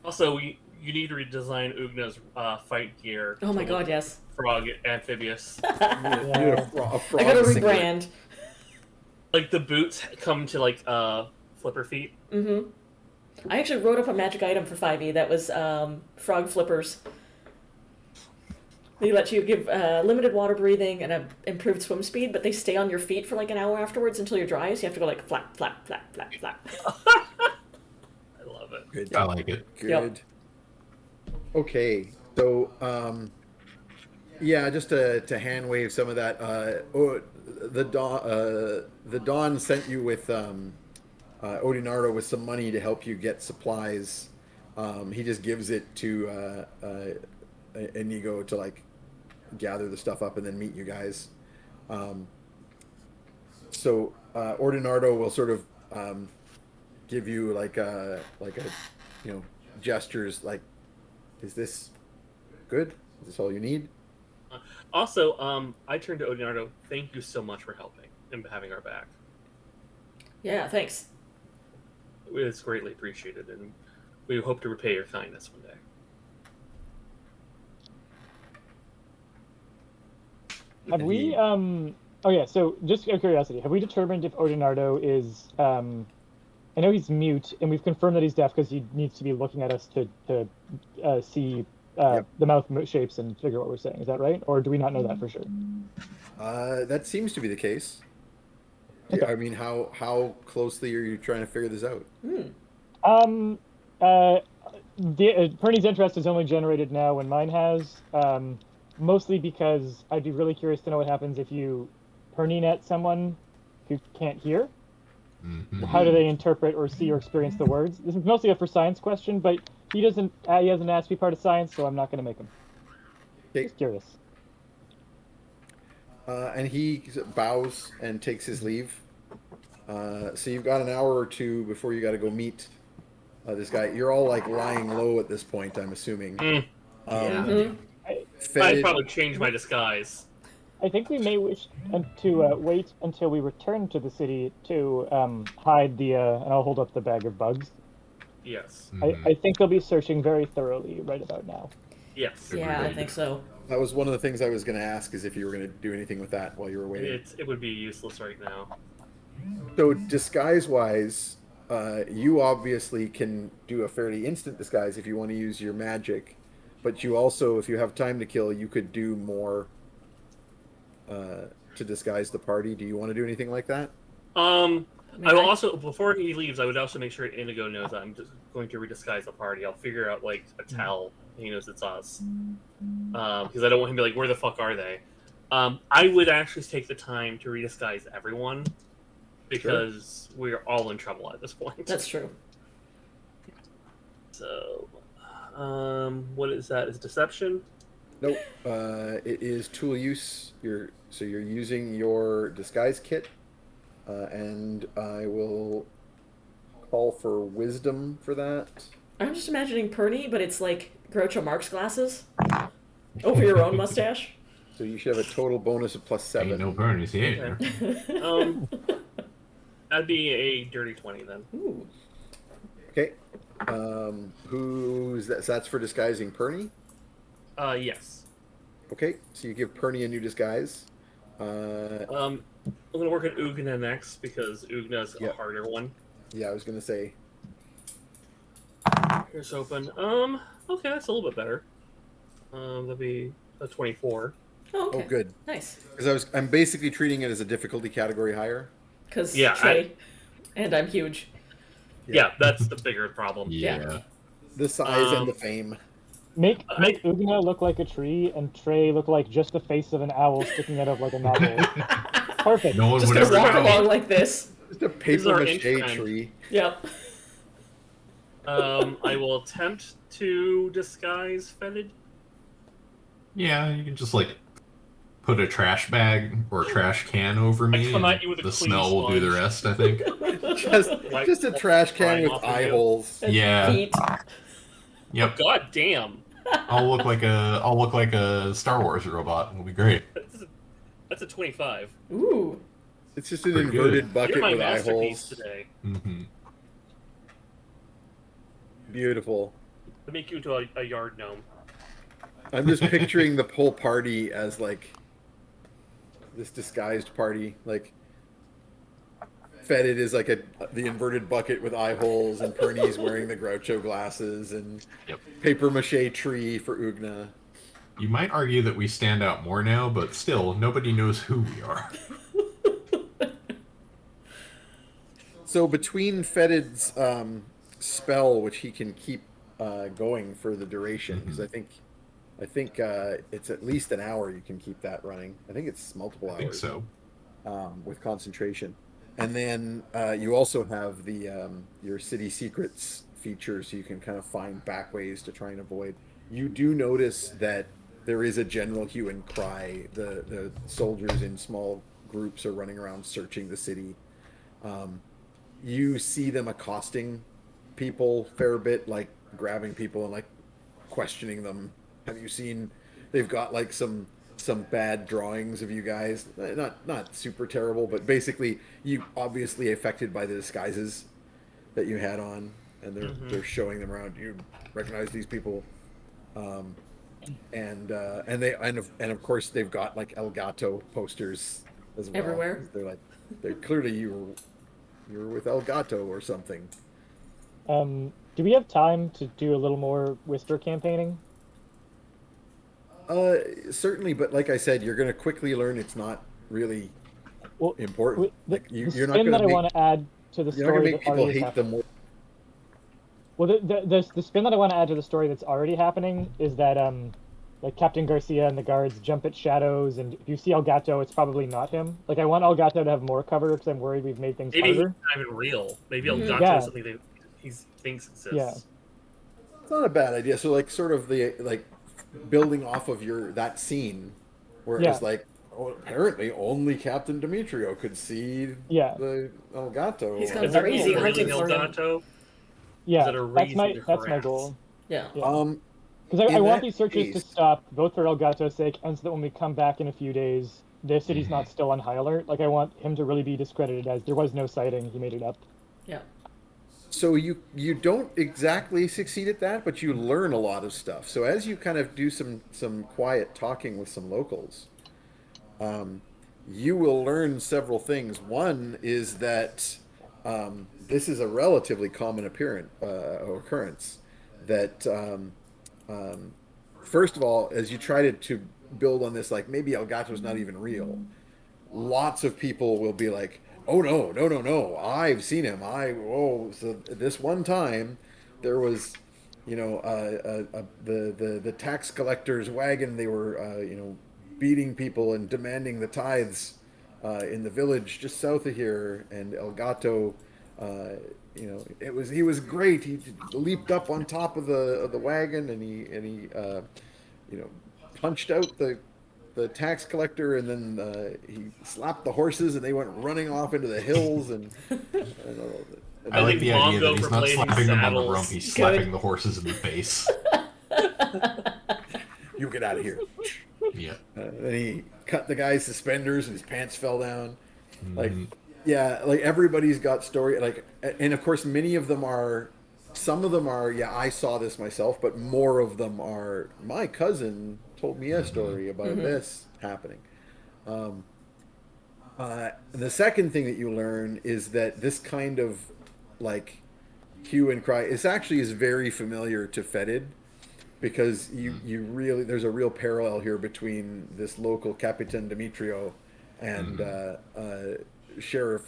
Also, you need to redesign Ugna's fight gear. Oh my to god, look yes. frog amphibious. You need a frog I gotta singlet. rebrand. Like the boots come to like flipper feet. Mm-hmm. I actually wrote up a magic item for 5e that was frog flippers. They let you give limited water breathing and a improved swim speed, but they stay on your feet for like an hour afterwards until you're dry, so you have to go like flap, flap, flap, flap, flap. I love it. Good. I like it. Good. Yep. Okay, so yeah, just to hand wave some of that. The Dawn sent you with Odinardo with some money to help you get supplies. He just gives it to Inigo to like gather the stuff up and then meet you guys. So Ordinardo will sort of give you like a gestures like, is this good? Is this all you need? Also, I turned to Odinardo. Thank you so much for helping and having our back. Yeah, thanks. It's greatly appreciated, and we hope to repay your kindness one day. Have we, oh yeah, so just out of curiosity, have we determined if Odinardo is, I know he's mute, and we've confirmed that he's deaf because he needs to be looking at us to see Yep. the mouth shapes and figure what we're saying. Is that right? Or do we not know that for sure? That seems to be the case. Okay. I mean, how closely are you trying to figure this out? Perny's interest is only generated now when mine has, mostly because I'd be really curious to know what happens if you Perny-net someone who can't hear. Mhm. How do they interpret or see or experience the words? This is mostly a for science question, but he hasn't asked to be part of science, so I'm not going to make him. Okay. Just curious. And he bows and takes his leave. So you've got an hour or two before you got to go meet this guy. You're all like lying low at this point, I'm assuming. Mm. Mm-hmm. I'd Fetid- probably change my disguise. I think we may wish to wait until we return to the city to hide the, and I'll hold up the bag of bugs. Yes. Mhm. I think they'll be searching very thoroughly right about now. Yes. Yeah, I think so. That was one of the things I was going to ask, is if you were going to do anything with that while you were waiting. It would be useless right now. So disguise-wise, you obviously can do a fairly instant disguise if you want to use your magic, but you also, if you have time to kill, you could do more to disguise the party. Do you want to do anything like that? I will also, before he leaves, I would also make sure Indigo knows I'm just going to redisguise the party. I'll figure out like a tell. He knows it's us. because I don't want him to be like, where the fuck are they? I would actually take the time to redisguise everyone because we're all in trouble at this point. That's true. So, what is that? Is deception? Nope. It is tool use. You're using your disguise kit, and I will call for wisdom for that. I'm just imagining Perny, but it's like Groucho Marx glasses over your own mustache. So you should have a total bonus of +7. Ain't no Bernie's here. That'd be a dirty 20 then. Ooh. Okay. Who's that? So that's for disguising Perny. Yes. Okay. So you give Perny a new disguise. I'm gonna work on Ugna next because Ugna's a harder one. Yeah, I was gonna say. Here's open. Okay, that's a little bit better. That'd be a 24. Oh, okay. Oh, good. Nice. Because I'm basically treating it as a difficulty category higher. Because Yeah, Trey, and I'm huge. Yeah, that's the bigger problem. Yeah. The size and the fame. Make Ugna look like a tree and Trey look like just the face of an owl sticking out of like a novel. Perfect. No one Just would gonna ever walk know. along like this. Just a This is our paper mache inch tree. Yep. I will attempt to disguise Fetid. Yeah, you can just like put a trash bag or a trash can over me, come and at you with a the clean smell will do the sponge. rest. I think. Just a trash can Flying with off of eye you. holes. And Yeah. Feet. Yep. God damn. I'll look like a Star Wars robot. It'll be great. That's a 25. Ooh. It's just an Pretty good. inverted bucket You're my with eye masterpiece holes. today. Mm-hmm. Beautiful. To make you into a yard gnome. I'm just picturing the whole party as like this disguised party. Like Fetid is like the inverted bucket with eye holes, and Perny's wearing the Groucho glasses, and Yep. paper mache tree for Ugna. You might argue that we stand out more now, but still, nobody knows who we are. So between Fetid's spell, which he can keep going for the duration, because I think it's at least an hour you can keep that running. I think it's multiple hours. I think so. With concentration. And then you also have the your city secrets feature, so you can kind of find back ways to try and avoid. You do notice that there is a general hue and cry. The soldiers in small groups are running around searching the city. You see them accosting people a fair bit, like grabbing people and like questioning them. Have you seen? They've got like some bad drawings of you guys. Not super terrible, but basically you obviously affected by the disguises that you had on, and they're showing them around. You recognize these people, and of course they've got like El Gato posters as well. Everywhere. They're clearly you were with El Gato or something. Do we have time to do a little more Whisper campaigning? Certainly, but like I said, you're going to quickly learn it's not really important. Like the you're not spin going that I to want to add to the you're not story going to make that people already hate them happened. more. Well, the spin that I want to add to the story that's already happening is that like Captain Garcia and the guards jump at shadows, and if you see El Gato, it's probably not him. Like I want El Gato to have more cover because I'm worried we've made things Maybe he's harder. not even real. Maybe El Gato Yeah. is something that he thinks exists. Yeah. It's not a bad idea. So like sort of the like building off of that scene where it was like, oh, apparently only Captain Demetrio could see the El Gato. He's got Is there crazy people hunting raising El for him. Gato? Yeah, that a that's my reason to that's my harass? goal. Yeah. Because I in want that these searches to case- stop, both for El Gato's sake, and so that when we come back in a few days, the city's not still on high alert. Like I want him to really be discredited as there was no sighting, he made it up. Yeah. So you don't exactly succeed at that, but you learn a lot of stuff. So as you kind of do some quiet talking with some locals, you will learn several things. One is that this is a relatively common occurrence. That first of all, as you try to build on this, like maybe El Gato's not even real. Lots of people will be like, oh no, I've seen him. So this one time there was the tax collector's wagon. They were beating people and demanding the tithes in the village just south of here. And El Gato, he was great. He leaped up on top of the wagon and he punched out the tax collector, and then he slapped the horses, and they went running off into the hills. And I like the idea that he's not Bongo slapping them on the saddles. rump, he's Good. slapping the horses in the face. You get out of here. Yeah. Then he cut the guy's suspenders, and his pants fell down. Like, Mhm. yeah, like everybody's got story. Like, and of course, many of them are. Some of them are, yeah, I saw this myself, but more of them are. My cousin told me a story about this happening. The second thing that you learn is that this kind of like hue and cry is very familiar to Fetid, because you really, there's a real parallel here between this local Capitan Demetrio and Sheriff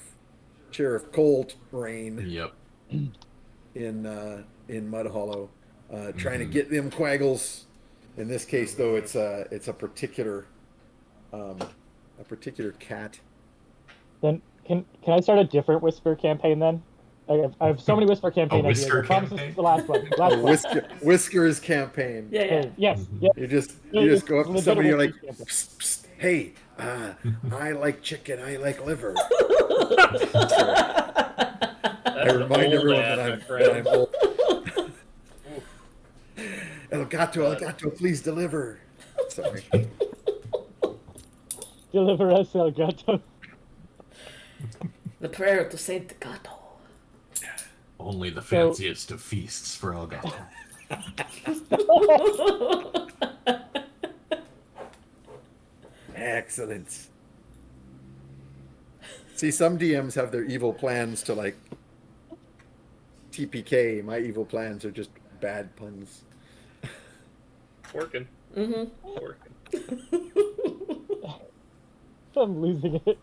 Colt Rain Yep. in Mud Hollow, trying to get them quaggles. In this case, though, it's a particular cat. Then can I start a different Whisper campaign then? I have so many Whisper campaign A ideas. Whisker I promise this campaign? is the last one. A Last one. Whiskers campaign. Yeah, yeah. Yes. Yes. You just It's go up to legit somebody, you're like, Whiskers campaign. psst, psst, hey, I like chicken, I like liver. That's I an remind old everyone ad, that my I'm friend. old. El Gato, please deliver. Sorry. Deliver us, El Gato. The prayer to Saint Gato. Only the fanciest of feasts for El Gato. Excellent. See, some DMs have their evil plans to like TPK. My evil plans are just bad puns. Working. Mm-hmm. Working. I'm losing it.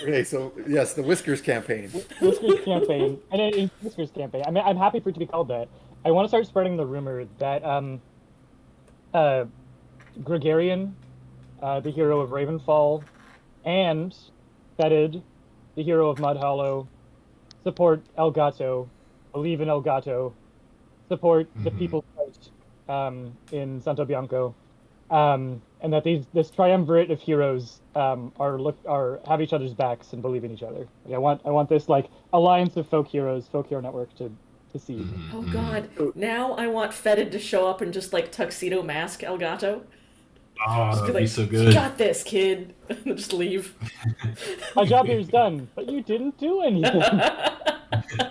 Okay, so yes, the Whiskers campaign. Whiskers campaign, and it's Whiskers campaign. I mean, I'm happy for it to be called that. I want to start spreading the rumor that Gregarian, the hero of Ravenfall, and Fetid, the hero of Mud Hollow, support El Gato, believe in El Gato, support the People's Fight in Santo Bianco, and that this triumvirate of heroes are have each other's backs and believe in each other. Like, I want this like alliance of folk heroes, folk hero network to see. Oh God! Now I want Fetid to show up and just like tuxedo mask El Gato. Oh, Just that'd be be like, so "You good. got this, kid." And just leave. My job here is done, but you didn't do anything.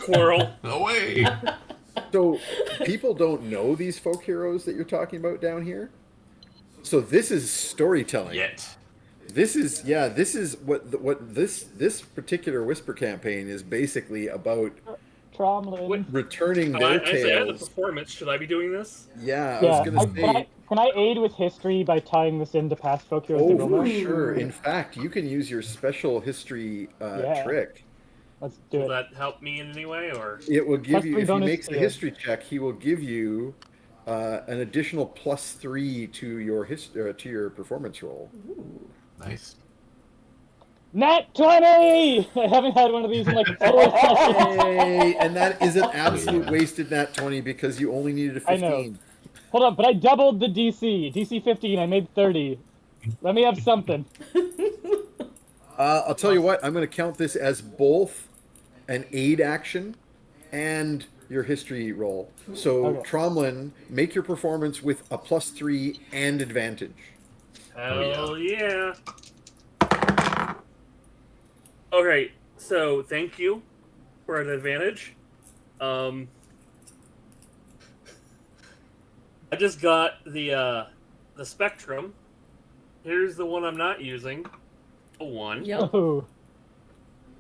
Squirrel. Away! So people don't know these folk heroes that you're talking about down here. So this is storytelling. Yet. This is what this particular Whisper campaign is basically about. Tromlin. Returning Oh, their I say I have the tales. performance. Should I be doing this? Yeah, I Yeah, was gonna say. can I aid with history by tying this into past folk heroes? Oh, of for Roma? sure. In fact, you can use your special history Yeah. trick. Let's do Will it. that help me in any way, or It will give Plus you, three if he bonus makes the to- history check, he will give you an additional +3 to your to your performance roll. Nice. Nat 20! I haven't had one of these in like 4 sessions. Yay! And that is an absolute wasted nat 20 because you only needed a I know. 15. Hold on, but I doubled the DC. DC 15, I made 30. Let me have something. I'll tell you what, I'm going to count this as both an aid action and your history roll. So, Okay. Tromlin, make your performance with a +3 and advantage. hell yeah. Okay, so thank you for an advantage. I just got the Spectrum. Here's the one I'm not using. A 1. Yep. Oh,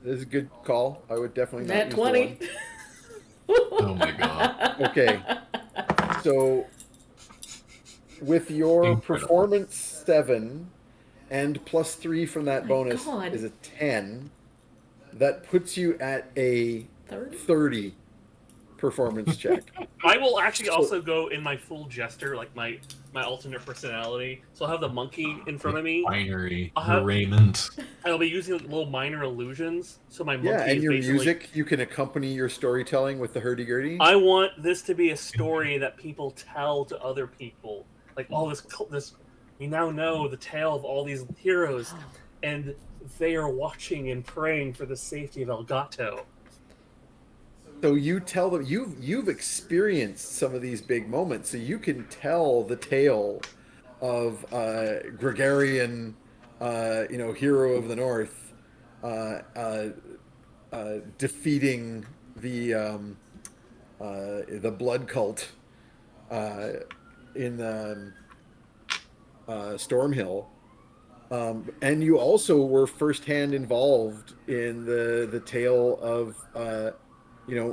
This is a good call. I would definitely not Nat use 20. Oh my god. the one. Okay. So, with your Incredible. performance 7 and +3 from that My bonus God. is a 10. That puts you at a 30 performance check. I will actually also go in my full jester, like my alternate personality. So I'll have the monkey in front of me. Binary I'll have- raiment. I'll be using little minor illusions. So my monkey Yeah, and is your basically. music, you can accompany your storytelling with the hurdy-gurdy. I want this to be a story that people tell to other people. Like all this, we now know the tale of all these heroes, and they are watching and praying for the safety of El Gato. So you tell them you've experienced some of these big moments, so you can tell the tale of Gregarian, hero of the North, defeating the blood cult in Stormhill, and you also were firsthand involved in the tale of.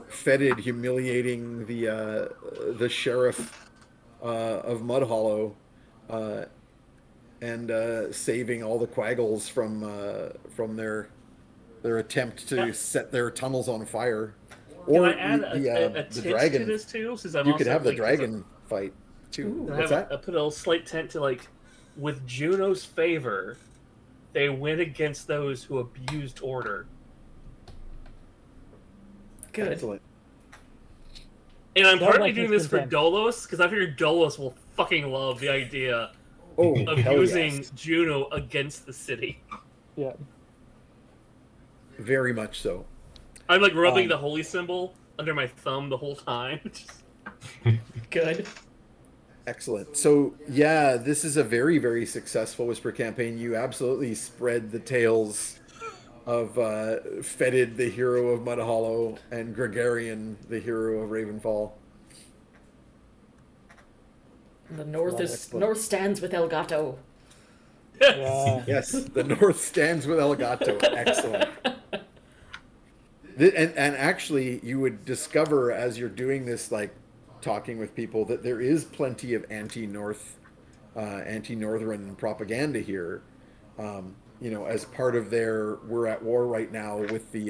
Fetid humiliating the sheriff of Mud Hollow, and saving all the Quaggles from their attempt to set their tunnels on fire. Can Or I add a the tit dragon. to this too? Since I'm You also, could have the like, dragon fight too. What's I that? put a little slight tent to with Juno's favor, they went against those who abused order. Good. Excellent. And I'm That partly like doing makes this for sense. Dolos because I figure Dolos will fucking love the idea Oh, of hell using yes. Juno against the city. Yeah. Very much so. I'm like rubbing Um, the holy symbol under my thumb the whole time. Good. Excellent. So yeah, this is a very, very successful Whisper campaign. You absolutely spread the tales of Fetid, the hero of Mud Hollow, and Gregarian, the hero of Ravenfall. The north Well, is excellent. north stands with El Gato. Yeah. Yes, the North stands with El Gato. Excellent. And actually, you would discover as you're doing this, like talking with people, that there is plenty of anti-Northern propaganda here. As part of their, we're at war right now with the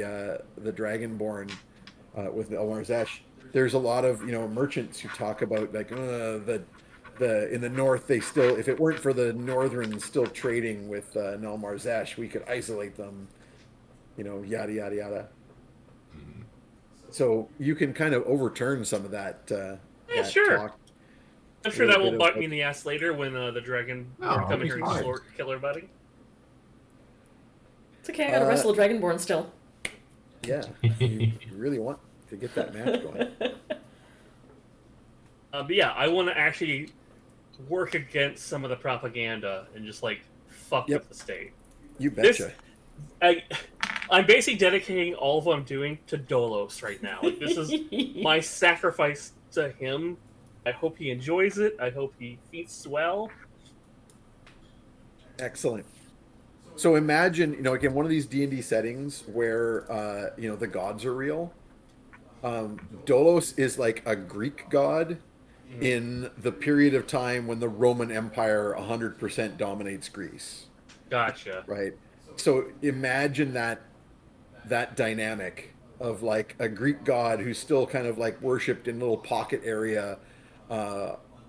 Dragonborn, with the Elmarzesh. There's a lot of merchants who talk about like the in the north, they still, if it weren't for the Northrens still trading with Nelmarzesh, we could isolate them. Yada yada yada. So you can kind of overturn some of that. Yeah, that sure. talk. I'm sure A that little won't bit of, bite me in the ass later when the dragon No, come in it's here and fine. kill everybody. It's okay, I gotta wrestle a Dragonborn still. Yeah, you really want to get that match going. But yeah, I want to actually work against some of the propaganda and just fuck Yep. with the state. You betcha. I'm basically dedicating all of what I'm doing to Dolos right now. This is my sacrifice to him. I hope he enjoys it. I hope he feasts well. Excellent. So imagine, again, one of these D&D settings where, the gods are real. Dolos is like a Greek god in the period of time when the Roman Empire 100% dominates Greece, Gotcha. right? So imagine that dynamic of like a Greek god who's still kind of like worshipped in a little pocket area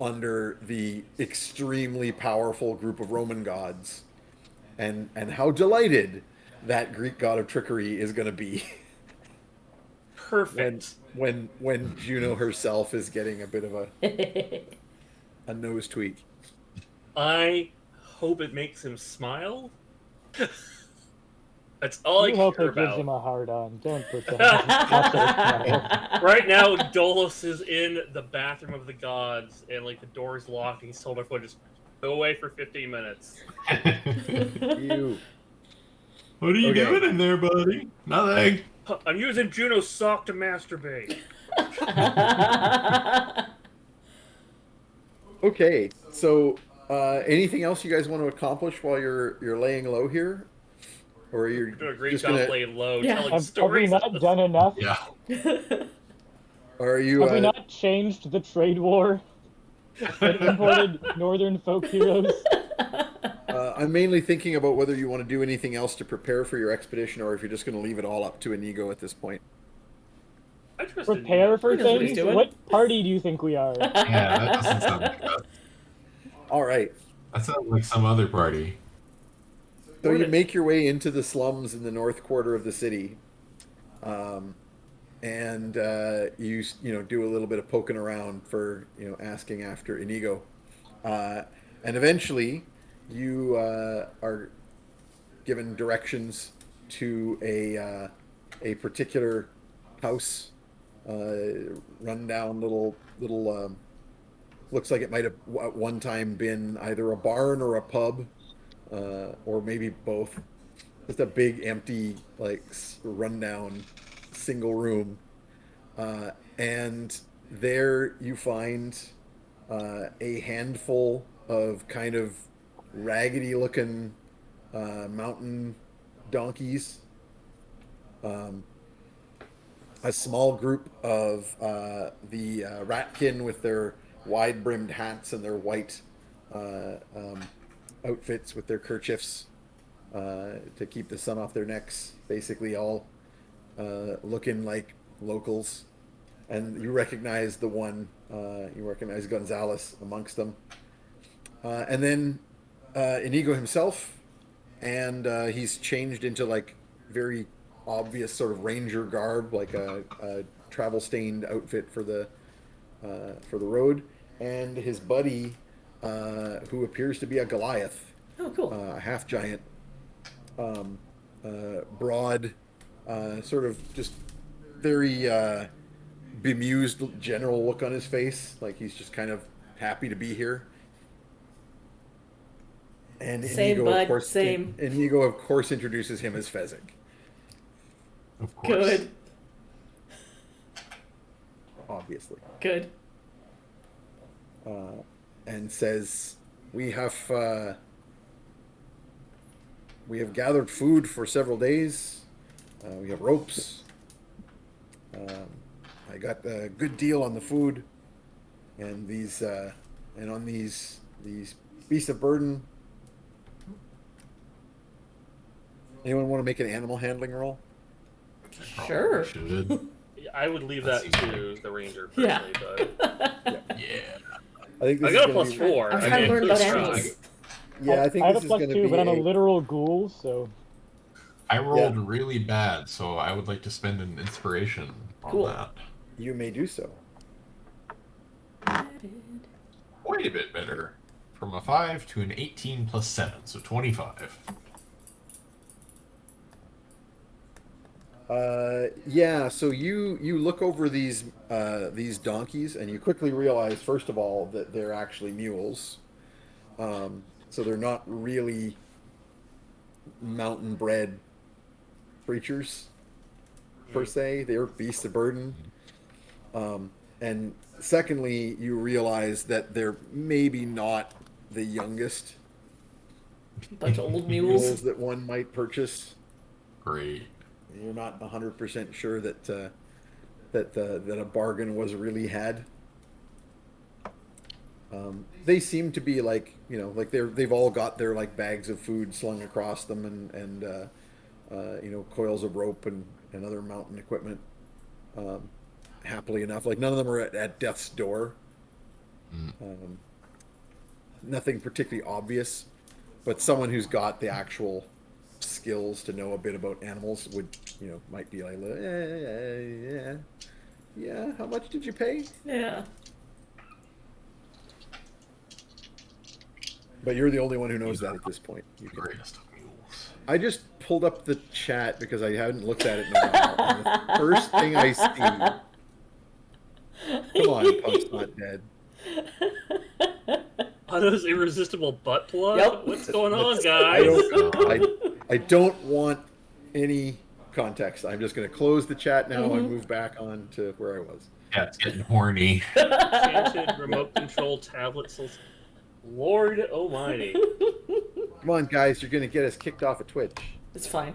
under the extremely powerful group of Roman gods. And how delighted that Greek god of trickery is going to be Perfect. when Juno herself is getting a bit of a nose tweak. I hope it makes him smile. That's all You I hope care it gives about. him a hard on. Don't pretend. Watch it. Right now, Dolos is in the bathroom of the gods, and the door's locked. And he's told everyone just go away for 15 minutes. You. What are you Okay. doing in there, buddy? Nothing. I'm using Juno's sock to masturbate. Okay, so anything else you guys want to accomplish while you're laying low here, or you're You're doing a great just job gonna, laying low, Yeah. telling Have we stories. not done enough? Yeah. or are you? Have we not changed the trade war and imported northern folk heroes? I'm mainly thinking about whether you want to do anything else to prepare for your expedition, or if you're just going to leave it all up to Inigo at this point. interested. prepare for He knows what he's things. doing. What party do you think we are? Yeah, that doesn't sound like us. All right. That sounds like some other party. So What you a- make your way into the slums in the north quarter of the city, and you know do a little bit of poking around for asking after Inigo, and eventually you are given directions to a particular house, rundown little. Looks like it might have at one time been either a barn or a pub, or maybe both. Just a big empty rundown single room, and there you find a handful of kind of raggedy looking mountain donkeys, um, a small group of the ratkin with their wide brimmed hats and their white outfits with their kerchiefs to keep the sun off their necks, basically all looking like locals. And you recognize you recognize Gonzalez amongst them. And then Inigo himself, and he's changed into very obvious sort of ranger garb, like a travel stained outfit for the road. And his buddy, who appears to be a Goliath, Oh, cool. a half giant, broad, sort of just very bemused general look on his face, like he's just kind of happy to be here. And Same, bud, same. Inigo, of course, introduces him as Fezzik. Of course. Good. Obviously. Good. And says, we have gathered food for several days. We have ropes. I got a good deal on the food, and on these beasts of burden. Anyone want to make an animal handling roll? Sure. Should. I would leave that to the ranger Yeah. personally, but Yeah. I think this I is got a gonna plus be- 4. I'm I trying to mean, learn about who's animals. strong? Yeah, I think I have this a is plus going to 2, be but I'm a literal ghoul, so I rolled really bad, so I would like to spend an inspiration on Cool. that. You may do so. Quite a bit better. From a 5 to an 18 plus 7, so 25. Yeah, so you look over these donkeys, and you quickly realize, first of all, that they're actually mules. So they're not really mountain bred creatures per se. They're beasts of burden. And secondly, you realize that they're maybe not the youngest Bunch of old mules mules. that one might purchase. Great. You're not 100% sure that a bargain was really had. They seem to be they've all got their bags of food slung across them, and coils of rope and other mountain equipment. Happily enough, none of them are at death's door. Nothing particularly obvious, but someone who's got the actual skills to know a bit about animals might be like, yeah, how much did you pay? Yeah. But you're the only one who knows that at this point. Greatest of mules. I just pulled up the chat because I hadn't looked at it in a while. And the first thing I see, come on, Punk's not dead. Otto's irresistible butt plug? Yep. What's going on, I guys? I don't want any context. I'm just going to close the chat now and move back on to where I was. Yeah, it's getting horny. Enchanted remote control tablets. Lord almighty. Come on, guys, you're going to get us kicked off of Twitch. It's fine.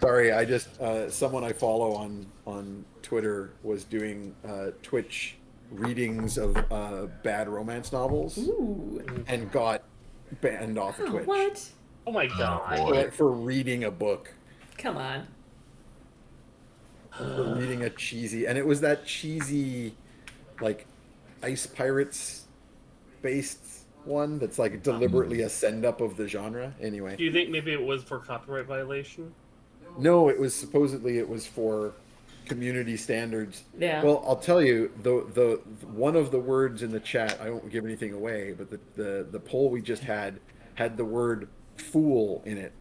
Sorry, I just someone I follow on Twitter was doing Twitch readings of bad romance novels Ooh. and got banned off of Twitch What? Oh my god. boy. for reading a book. Come on. for reading a cheesy, and it was that cheesy, like, Ice Pirates based one that's like deliberately a send up of the genre. Anyway, Do you think maybe it was for copyright violation? no, it was supposedly it was for community standards. Yeah. Well, I'll tell you, the one of the words in the chat, I won't give anything away, but the poll we just had the word fool in it,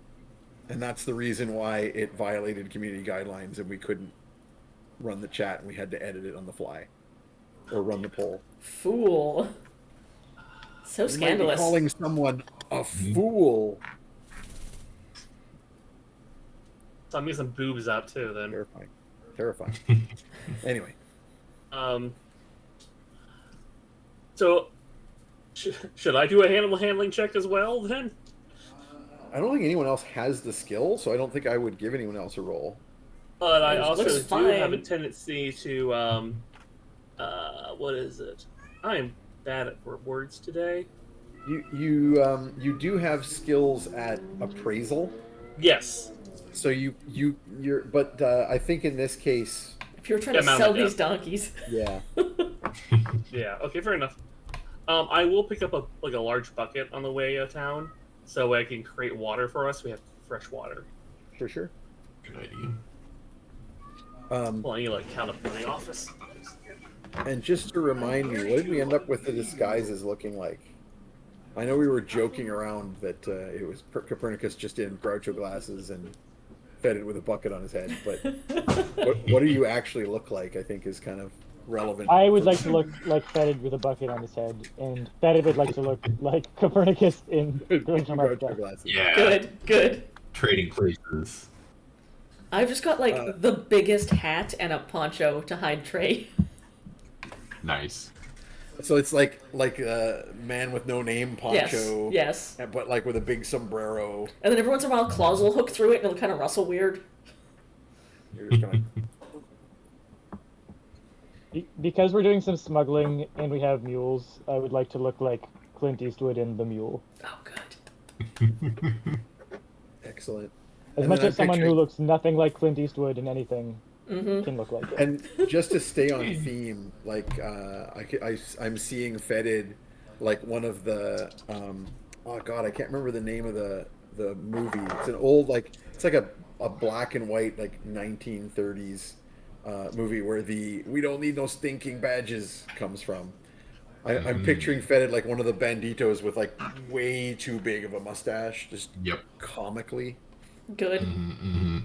and that's the reason why it violated community guidelines, and we couldn't run the chat, and we had to edit it on the fly, or run the poll. Fool. So You might be scandalous. calling someone a fool. So I'm getting some boobs out too then. Terrifying. Anyway, So should I do a animal handling check as well then? I don't think anyone else has the skill, so I don't think I would give anyone else a roll. But I It also looks do fine. have a tendency to what is it? I am bad at words today. You do have skills at appraisal, Yes. so you're. But I think in this case, If you're trying to Amount sell of these death. donkeys. yeah. Yeah. Okay. Fair enough. I will pick up a large bucket on the way to town, so I can create water for us. We have fresh water. For sure. Good idea. Well, I need to like count up in the office. And just to remind me, what did we end up with the disguises looking like? I know we were joking around that it was Copernicus just in Groucho glasses and fed it with a bucket on his head, but what do you actually look like? I think is kind of relevant. I would like to look like Fetid with a bucket on his head, and Fetid would like to look like Copernicus in Groucho Groucho Marx. glasses. Yeah. Good. Trading places. I've just got like the biggest hat and a poncho to hide Trey. Nice. So it's like a man with no name poncho, Yes. but like with a big sombrero. And then every once in a while, claws will hook through it and it'll kind of rustle weird. You're just kind Because we're doing some smuggling and we have mules, I would like to look like Clint Eastwood in The Mule. Oh, good. excellent. As And much then as I'm someone who picturing- looks nothing like Clint Eastwood in anything Mm-hmm. can look like it. And just to stay on theme, like I'm seeing Fetid, like one of the oh god, I can't remember the name of the movie. It's an old it's like a black and white like 1930s movie where the "we don't need no stinking badges" comes from. I'm picturing Fetid like one of the banditos with like way too big of a mustache, just Yep. comically, Good. Mm-hmm.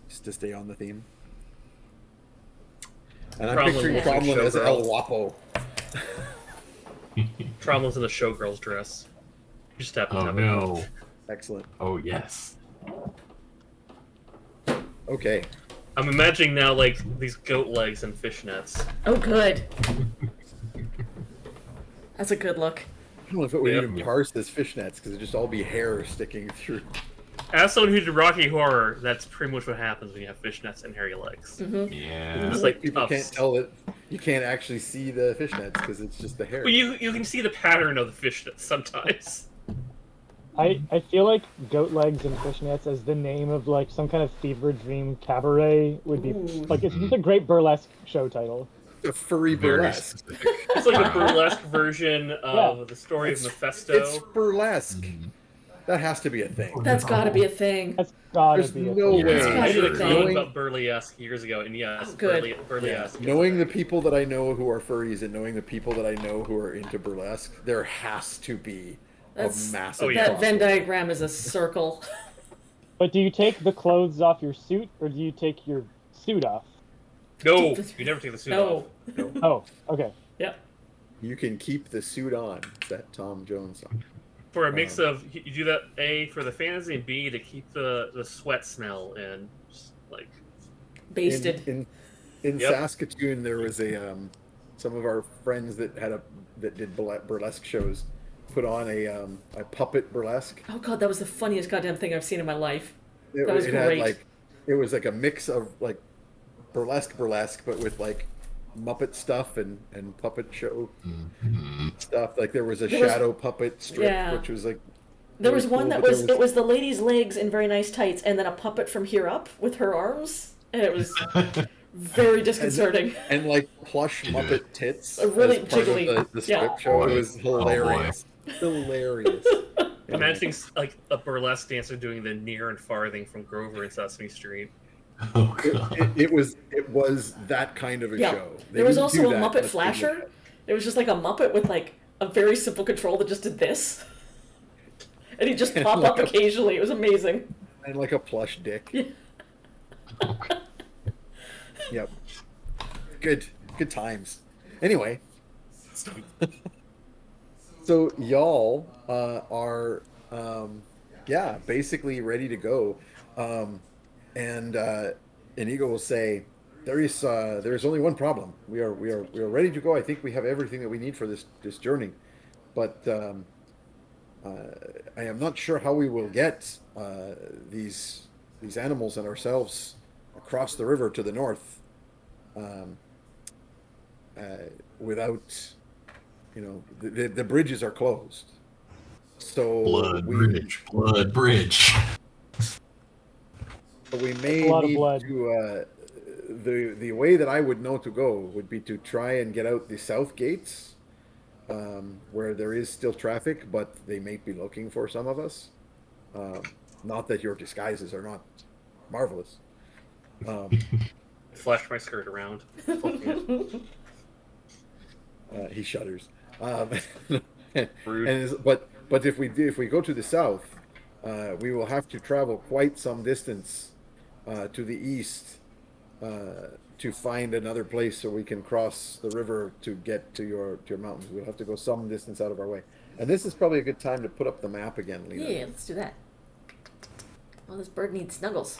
just to stay on the theme. And I'm Cromlin picturing looks like Cromlin as Showgirl. El Guapo. Tromlin's in a showgirl's dress. You just happen to Oh have no. Excellent. Oh yes. Okay. I'm imagining now like these goat legs and fishnets. Oh, good. That's a good look. I don't know if it would Yep. even parse as fishnets because it'd just all be hair sticking through. As someone who did Rocky Horror, that's pretty much what happens when you have fishnets and hairy legs. Mm-hmm. Yeah. It's like People tufts. can't tell that you can't actually see the fishnets because it's just the hair. But you can see the pattern of the fishnets sometimes. I feel like Goat Legs and Fishnets as the name of like some kind of fever dream cabaret would be Ooh. like it's just a great burlesque show title. A furry Very burlesque. specific. It's like a burlesque version of the story of Mephisto. It's burlesque. That has to be a thing. That's gotta be a thing. That's gotta There's be a no thing. way. It's gotta I be did a a thing. comment about burlesque years ago, and yes, Oh, good. burlesque. Knowing the people that I know who are furries and knowing the people that I know who are into burlesque, there has to be That's- a massive. Oh, yeah. That Venn crossover. diagram is a circle. But do you take the clothes off your suit or do you take your suit off? No, you never take the suit off. No. Oh, okay. Yep. You can keep the suit on. Is that Tom Jones song? For a mix of you do that A for the fantasy and B to keep the sweat smell and just, like Basted. In Yep. Saskatoon, there was a some of our friends that did burlesque shows put on a puppet burlesque. Oh god, that was the funniest goddamn thing I've seen in my life. It, That was it great. had like it was like a mix of like burlesque, but with like Muppet stuff and puppet show stuff. Like there was a There was- shadow puppet strip, Yeah. which was like There was really one cool, that but was it was the lady's legs in very nice tights, and then a puppet from here up with her arms. and it was very disconcerting. And like plush Muppet tits Really as part jiggly. of the Yeah. script show. It Boy. was Oh, boy. hilarious. Hilarious. Yeah. Imagining like a burlesque dancer doing the near and farthing from Grover and Sesame Street. Oh god. It was that kind of a Yeah. show. They There was didn't also do a that Muppet much in Flasher. the- It was just like a Muppet with like a very simple control that just did this. And he'd just pop up occasionally. It was amazing. And like a plush dick. Yeah. Yep. Good times. Anyway, so y'all are basically ready to go, and Inigo will say, there is only one problem. We are ready to go. I think we have everything that we need for this journey, but I am not sure how we will get these animals and ourselves across the river to the north without, the bridges are closed. So Blood bridge. So we may a lot of need blood. to. The way that I would know to go would be to try and get out the south gates, where there is still traffic, but they may be looking for some of us. Not that your disguises are not marvelous. Flash my skirt around. He shudders. Rude. But if we go to the south, we will have to travel quite some distance to the east to find another place so we can cross the river to get to your mountains. We'll have to go some distance out of our way. And this is probably a good time to put up the map again, Lena. Yeah, let's do that. Well, this bird needs snuggles.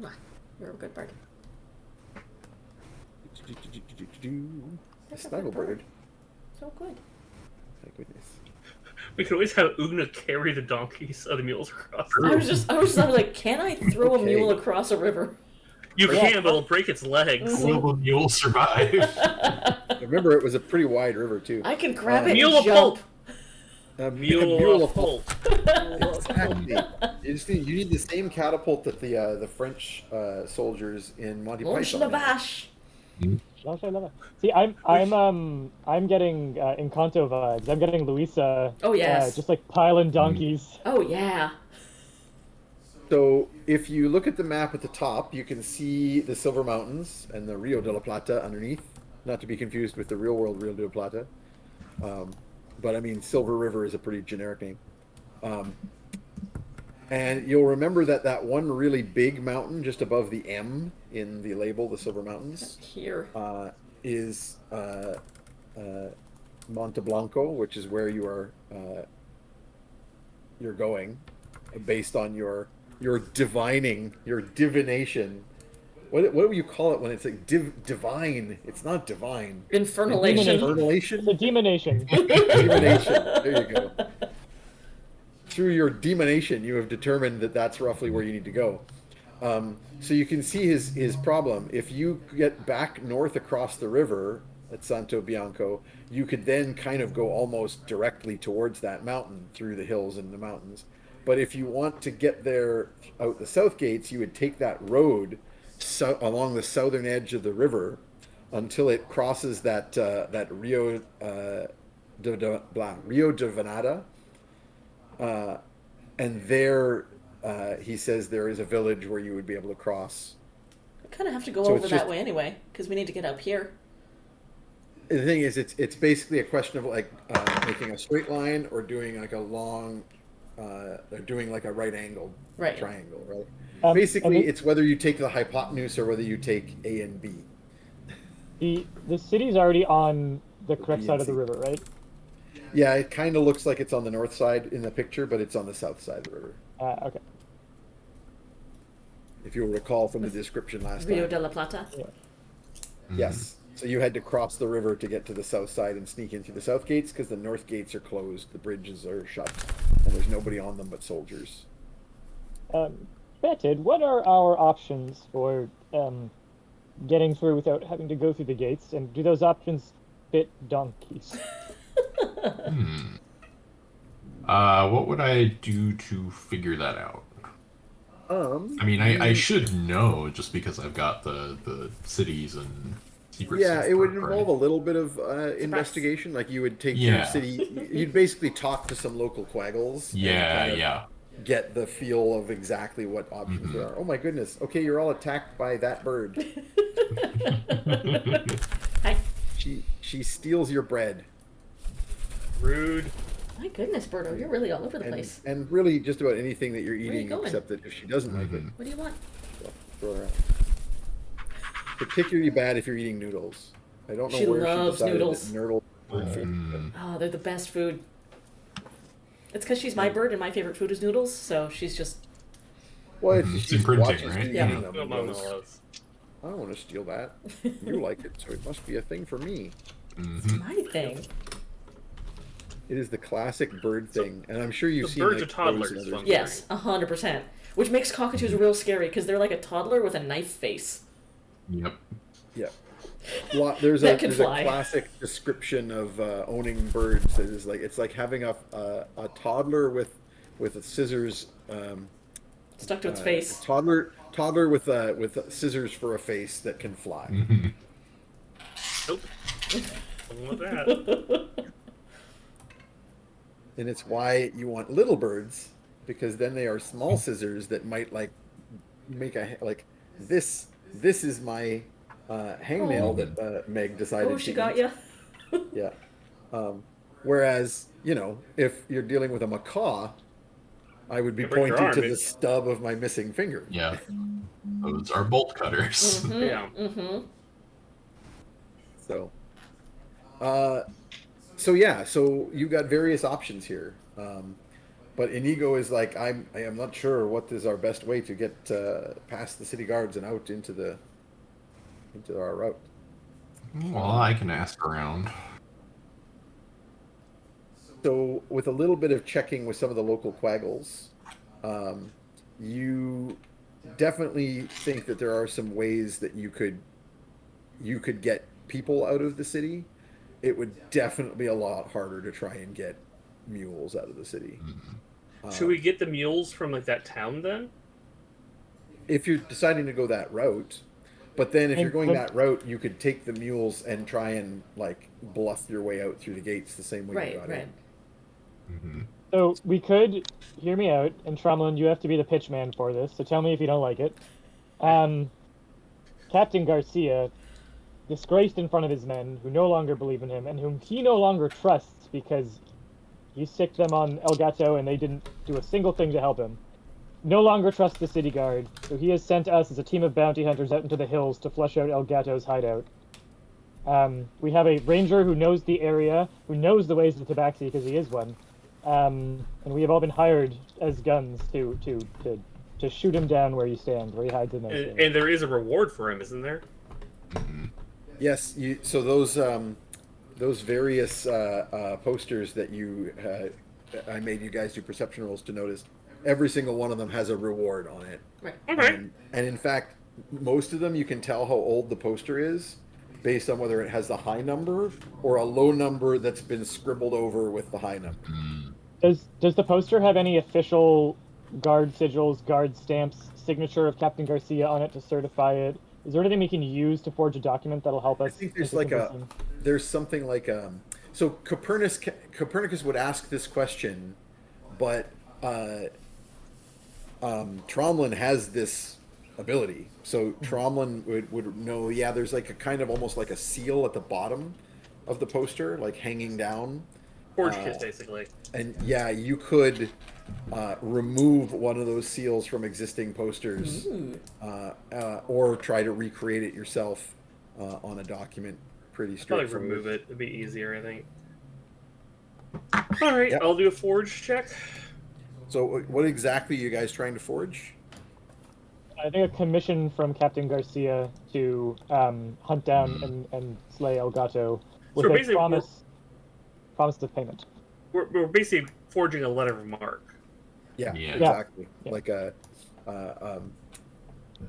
Mwah. You're a good bird. A snuggle bird. So good. My goodness. We could always have Ugna carry the donkeys or the mules across. I was like, can I throw a Okay. mule across a river? You can, but it'll break its legs. Mhm. Will the mule survive? Remember, it was a pretty wide river too. I can grab it Mule and of jump. A Mule of hope. hope. Exactly. You need the same catapult that the French soldiers in Monty Mon Python. had. Lavache. See, I'm getting Encanto vibes. I'm getting Luisa. Oh, yes. Just like piling donkeys. Oh, yeah. So if you look at the map at the top, you can see the Silver Mountains and the Rio de la Plata underneath. Not to be confused with the real world Rio de la Plata. But I mean, Silver River is a pretty generic name. And you'll remember that one really big mountain just above the M in the label, the Silver Mountains, Here. is Monte Blanco, which is where you're going, based on your divination. What do you call it when it's like divine? It's not divine. Infernalation. Infernalation? The demonation. Demonation. There you go. Through your demonation, you have determined that that's roughly where you need to go. So you can see his problem. If you get back north across the river at Santo Bianco, you could then kind of go almost directly towards that mountain through the hills and the mountains. But if you want to get there out the south gates, you would take that road along the southern edge of the river until it crosses that Rio de Venada. And there, he says there is a village where you would be able to cross. We kind of have to go So over it's that just- way anyway, because we need to get up here. The thing is, it's basically a question of like making a straight line or doing like a long, doing like a right angle Right. triangle, right? And Basically, it- it's whether you take the hypotenuse or whether you take A and B. The city's already on the correct side of the BNC. river, right? Yeah, it kind of looks like it's on the north side in the picture, but it's on the south side of the river. Okay. If you'll recall from the description last Rio time. de la Plata. Yes. So you had to cross the river to get to the south side and sneak in through the south gates because the north gates are closed, the bridges are shut, and there's nobody on them but soldiers. Betted, what are our options for getting through without having to go through the gates? And do those options fit donkeys? What would I do to figure that out? I mean, I should know just because I've got the cities and secrets. Yeah, stuff it would perked, involve right? a little bit of investigation. Like you would take your Yeah. city, you'd basically talk to some local quaggles and Yeah, kind of yeah. get the feel of exactly what options there are. Oh my goodness. Okay, you're all attacked by that bird. Hi. She steals your bread. Rude. My goodness, Birdo, you're really all over the And, place. and really just about anything that you're are you eating, going? except that if she doesn't like it, What do you want? well, throw her out. Particularly bad if you're eating noodles. I don't know She where loves she decided noodles. that noodle bird food. Oh, they're the best food. It's because she's my bird and my favorite food is noodles, so she's just. Well, It's she imprinting, watches right? you Yeah. eating I them don't and mind goes, those. I don't want to steal that. You like it, so it must be a thing for me. It's my thing. It is the classic bird thing, and I'm sure you've the seen birds like, are toddlers, those in so other- I'm Yes, 100%. Which makes cockatoos real scary because they're like a toddler with a knife face. Yep. Yeah. There's That a can there's a fly. classic description of owning birds that is like it's like having a toddler with scissors. Stuck to its face. Toddler with scissors for a face that can fly. Nope. Something like that. And it's why you want little birds, because then they are small scissors that might like make a like this is my hangnail Oh. that Meg decided Oh, she to got eat. you. Yeah. Whereas, if you're dealing with a macaw, I would be Yeah, break your pointing arm, to the it's- stub of my missing finger. Yeah. Those are bolt cutters. Yeah. Mm-hmm. So, so you've got various options here. But Inigo is like, I am not sure what is our best way to get past the city guards and out into our route. Well, I can ask around. So, with a little bit of checking with some of the local quaggles, you definitely think that there are some ways that you could get people out of the city. It would definitely be a lot harder to try and get mules out of the city. Should we get the mules from like that town then? If you're deciding to go that route, but then if you're going that route, you could take the mules and try and like bluff your way out through the gates the same way you Right, got right. in. So we could hear me out, and Tromlin, you have to be the pitch man for this. So tell me if you don't like it. Captain Garcia, disgraced in front of his men, who no longer believe in him, and whom he no longer trusts because he sicked them on El Gato and they didn't do a single thing to help him. No longer trusts the city guard, so he has sent us as a team of bounty hunters out into the hills to flush out El Gato's hideout. We have a ranger who knows the area, who knows the ways of the Tabaxi because he is one, and we have all been hired as guns to shoot him down where he stands, where he hides in those. And there is a reward for him, isn't there? Yes, so those various posters that I made you guys do perception rolls to notice. Every single one of them has a reward on it. Right. Okay. And in fact, most of them you can tell how old the poster is based on whether it has the high number or a low number that's been scribbled over with the high number. Does the poster have any official guard sigils, guard stamps, signature of Captain Garcia on it to certify it? Is there anything we can use to forge a document that'll help us? I think there's make like this interesting? there's something like so Copernicus would ask this question, but Tromlin has this ability. So Tromlin would know, yeah, there's like a kind of almost like a seal at the bottom of the poster, like hanging down. Forge kiss, basically. And yeah, you could remove one of those seals from existing posters or try to recreate it yourself on a document. Pretty Probably straightforward. remove it. It'd be easier, I think. All right, Yep. I'll do a forge check. So what exactly are you guys trying to forge? I think a commission from Captain Garcia to hunt down and slay El Gato with So a basically, promise of payment. We're basically forging a letter of mark. Yeah, Yeah. exactly. Yeah. Like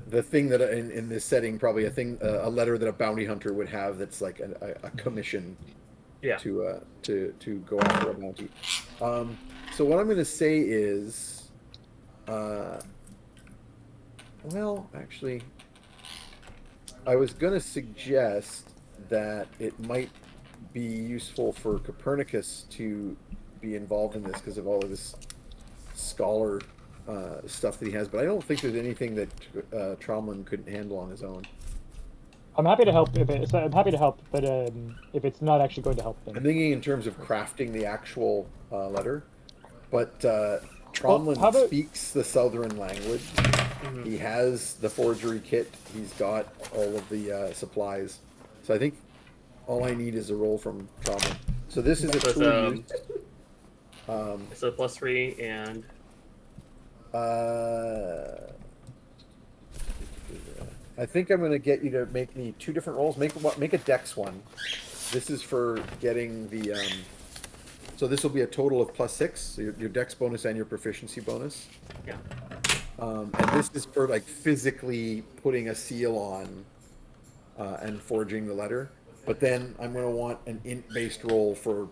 the thing that in this setting, probably a letter that a bounty hunter would have that's like a commission Yeah. to go after a bounty. So what I'm going to say is, Well, actually, I was going to suggest that it might be useful for Copernicus to be involved in this because of all of this scholar stuff that he has, but I don't think there's anything that Tromlin couldn't handle on his own. I'm happy to help I'm happy to help, but if it's not actually going to help, I'm then thinking in terms of crafting the actual letter, but Tromlin how about- speaks the Southern language. He has the forgery kit. He's got all of the supplies. So I think all I need is a roll from Tromlin. So this is a So it's, tool used. So +3 and I think I'm going to get you to make me 2 different rolls. Make a dex one. This is for getting the. So this will be a total of +6. So your dex bonus and your proficiency bonus. yeah. And this is for like physically putting a seal on and forging the letter. But then I'm going to want an int-based roll for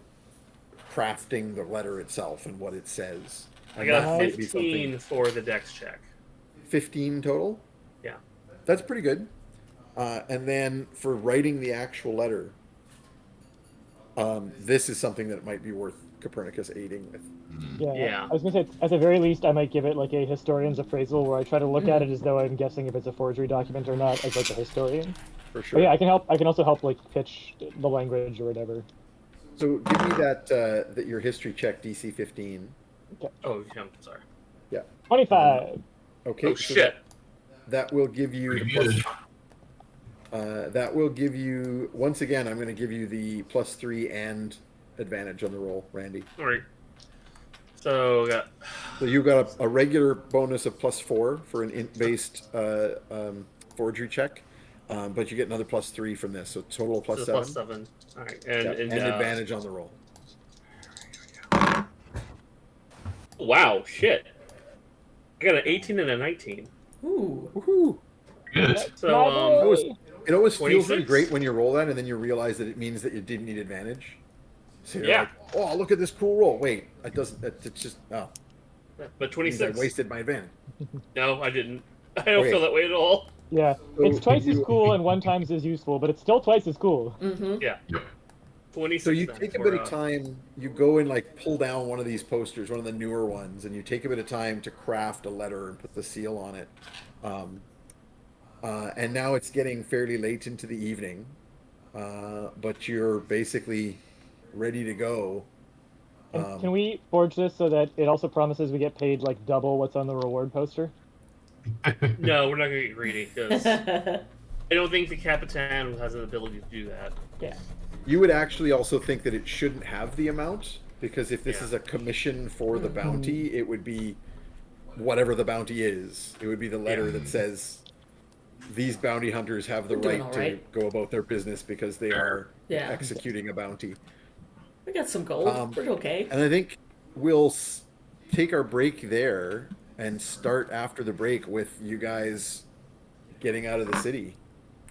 crafting the letter itself and what it says. I And got that a might be 15 for the dex check. 15 total. Yeah. That's pretty good. And then for writing the actual letter, this is something that might be worth Copernicus aiding with. Yeah. I was gonna say, at the very least, I might give it like a historian's appraisal, where I try to look at it as though I'm guessing if it's a forgery document or not, as like a historian. For sure. But yeah, I can help. I can also help like pitch the language or whatever. So give me that your history check DC 15. Oh, yeah, I'm sorry. Yeah. 25. Okay. Oh, so shit. that will give you Pretty the good. that will give you once again. I'm going to give you the +3 and advantage on the roll, Randy. All right. So, got So you got a regular bonus of +4 for an int-based forgery check, but you get another +3 from this, so total of so +7. +7. All right. Yeah, And, and advantage on the roll. Wow, shit. I got an 18 and a 19. Ooh. Woohoo! Good. So, My boy. It always feels really 26? great when you roll that, and then you realize that it means that you didn't need advantage. So you're Yeah. like, oh, look at this cool roll. Wait, it doesn't. It's just oh, but it means I 26. wasted my advantage. No, I didn't. I don't Okay. feel that way at all. Yeah, So it's twice as you- cool and 1 times as useful, but it's still twice as cool. Mm-hmm. Yeah. Yep. 26. So you then take a for, bit of time. You go and like pull down one of these posters, one of the newer ones, and you take a bit of time to craft a letter and put the seal on it. And now it's getting fairly late into the evening, but you're basically ready to go. And can we forge this so that it also promises we get paid like double what's on the reward poster? No, we're not going to get greedy, because I don't think the Capitan has an ability to do that. Yeah. You would actually also think that it shouldn't have the amount, because if this Yeah. is a commission for the bounty, it would be whatever the bounty is. It would be the letter that says these bounty hunters have the We're doing right all to right. go about their business because they are Yeah. executing a bounty. We got some gold. We're okay. And I think we'll take our break there and start after the break with you guys getting out of the city.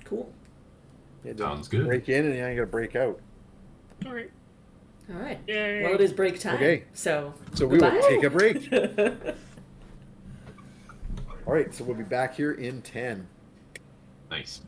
Cool. You had to Sounds good. Break in and now you got to break out. All right. All right. Yay. Well, it is break time. Okay. So So we will goodbye. take a break. All right, so we'll be back here in 10. Nice.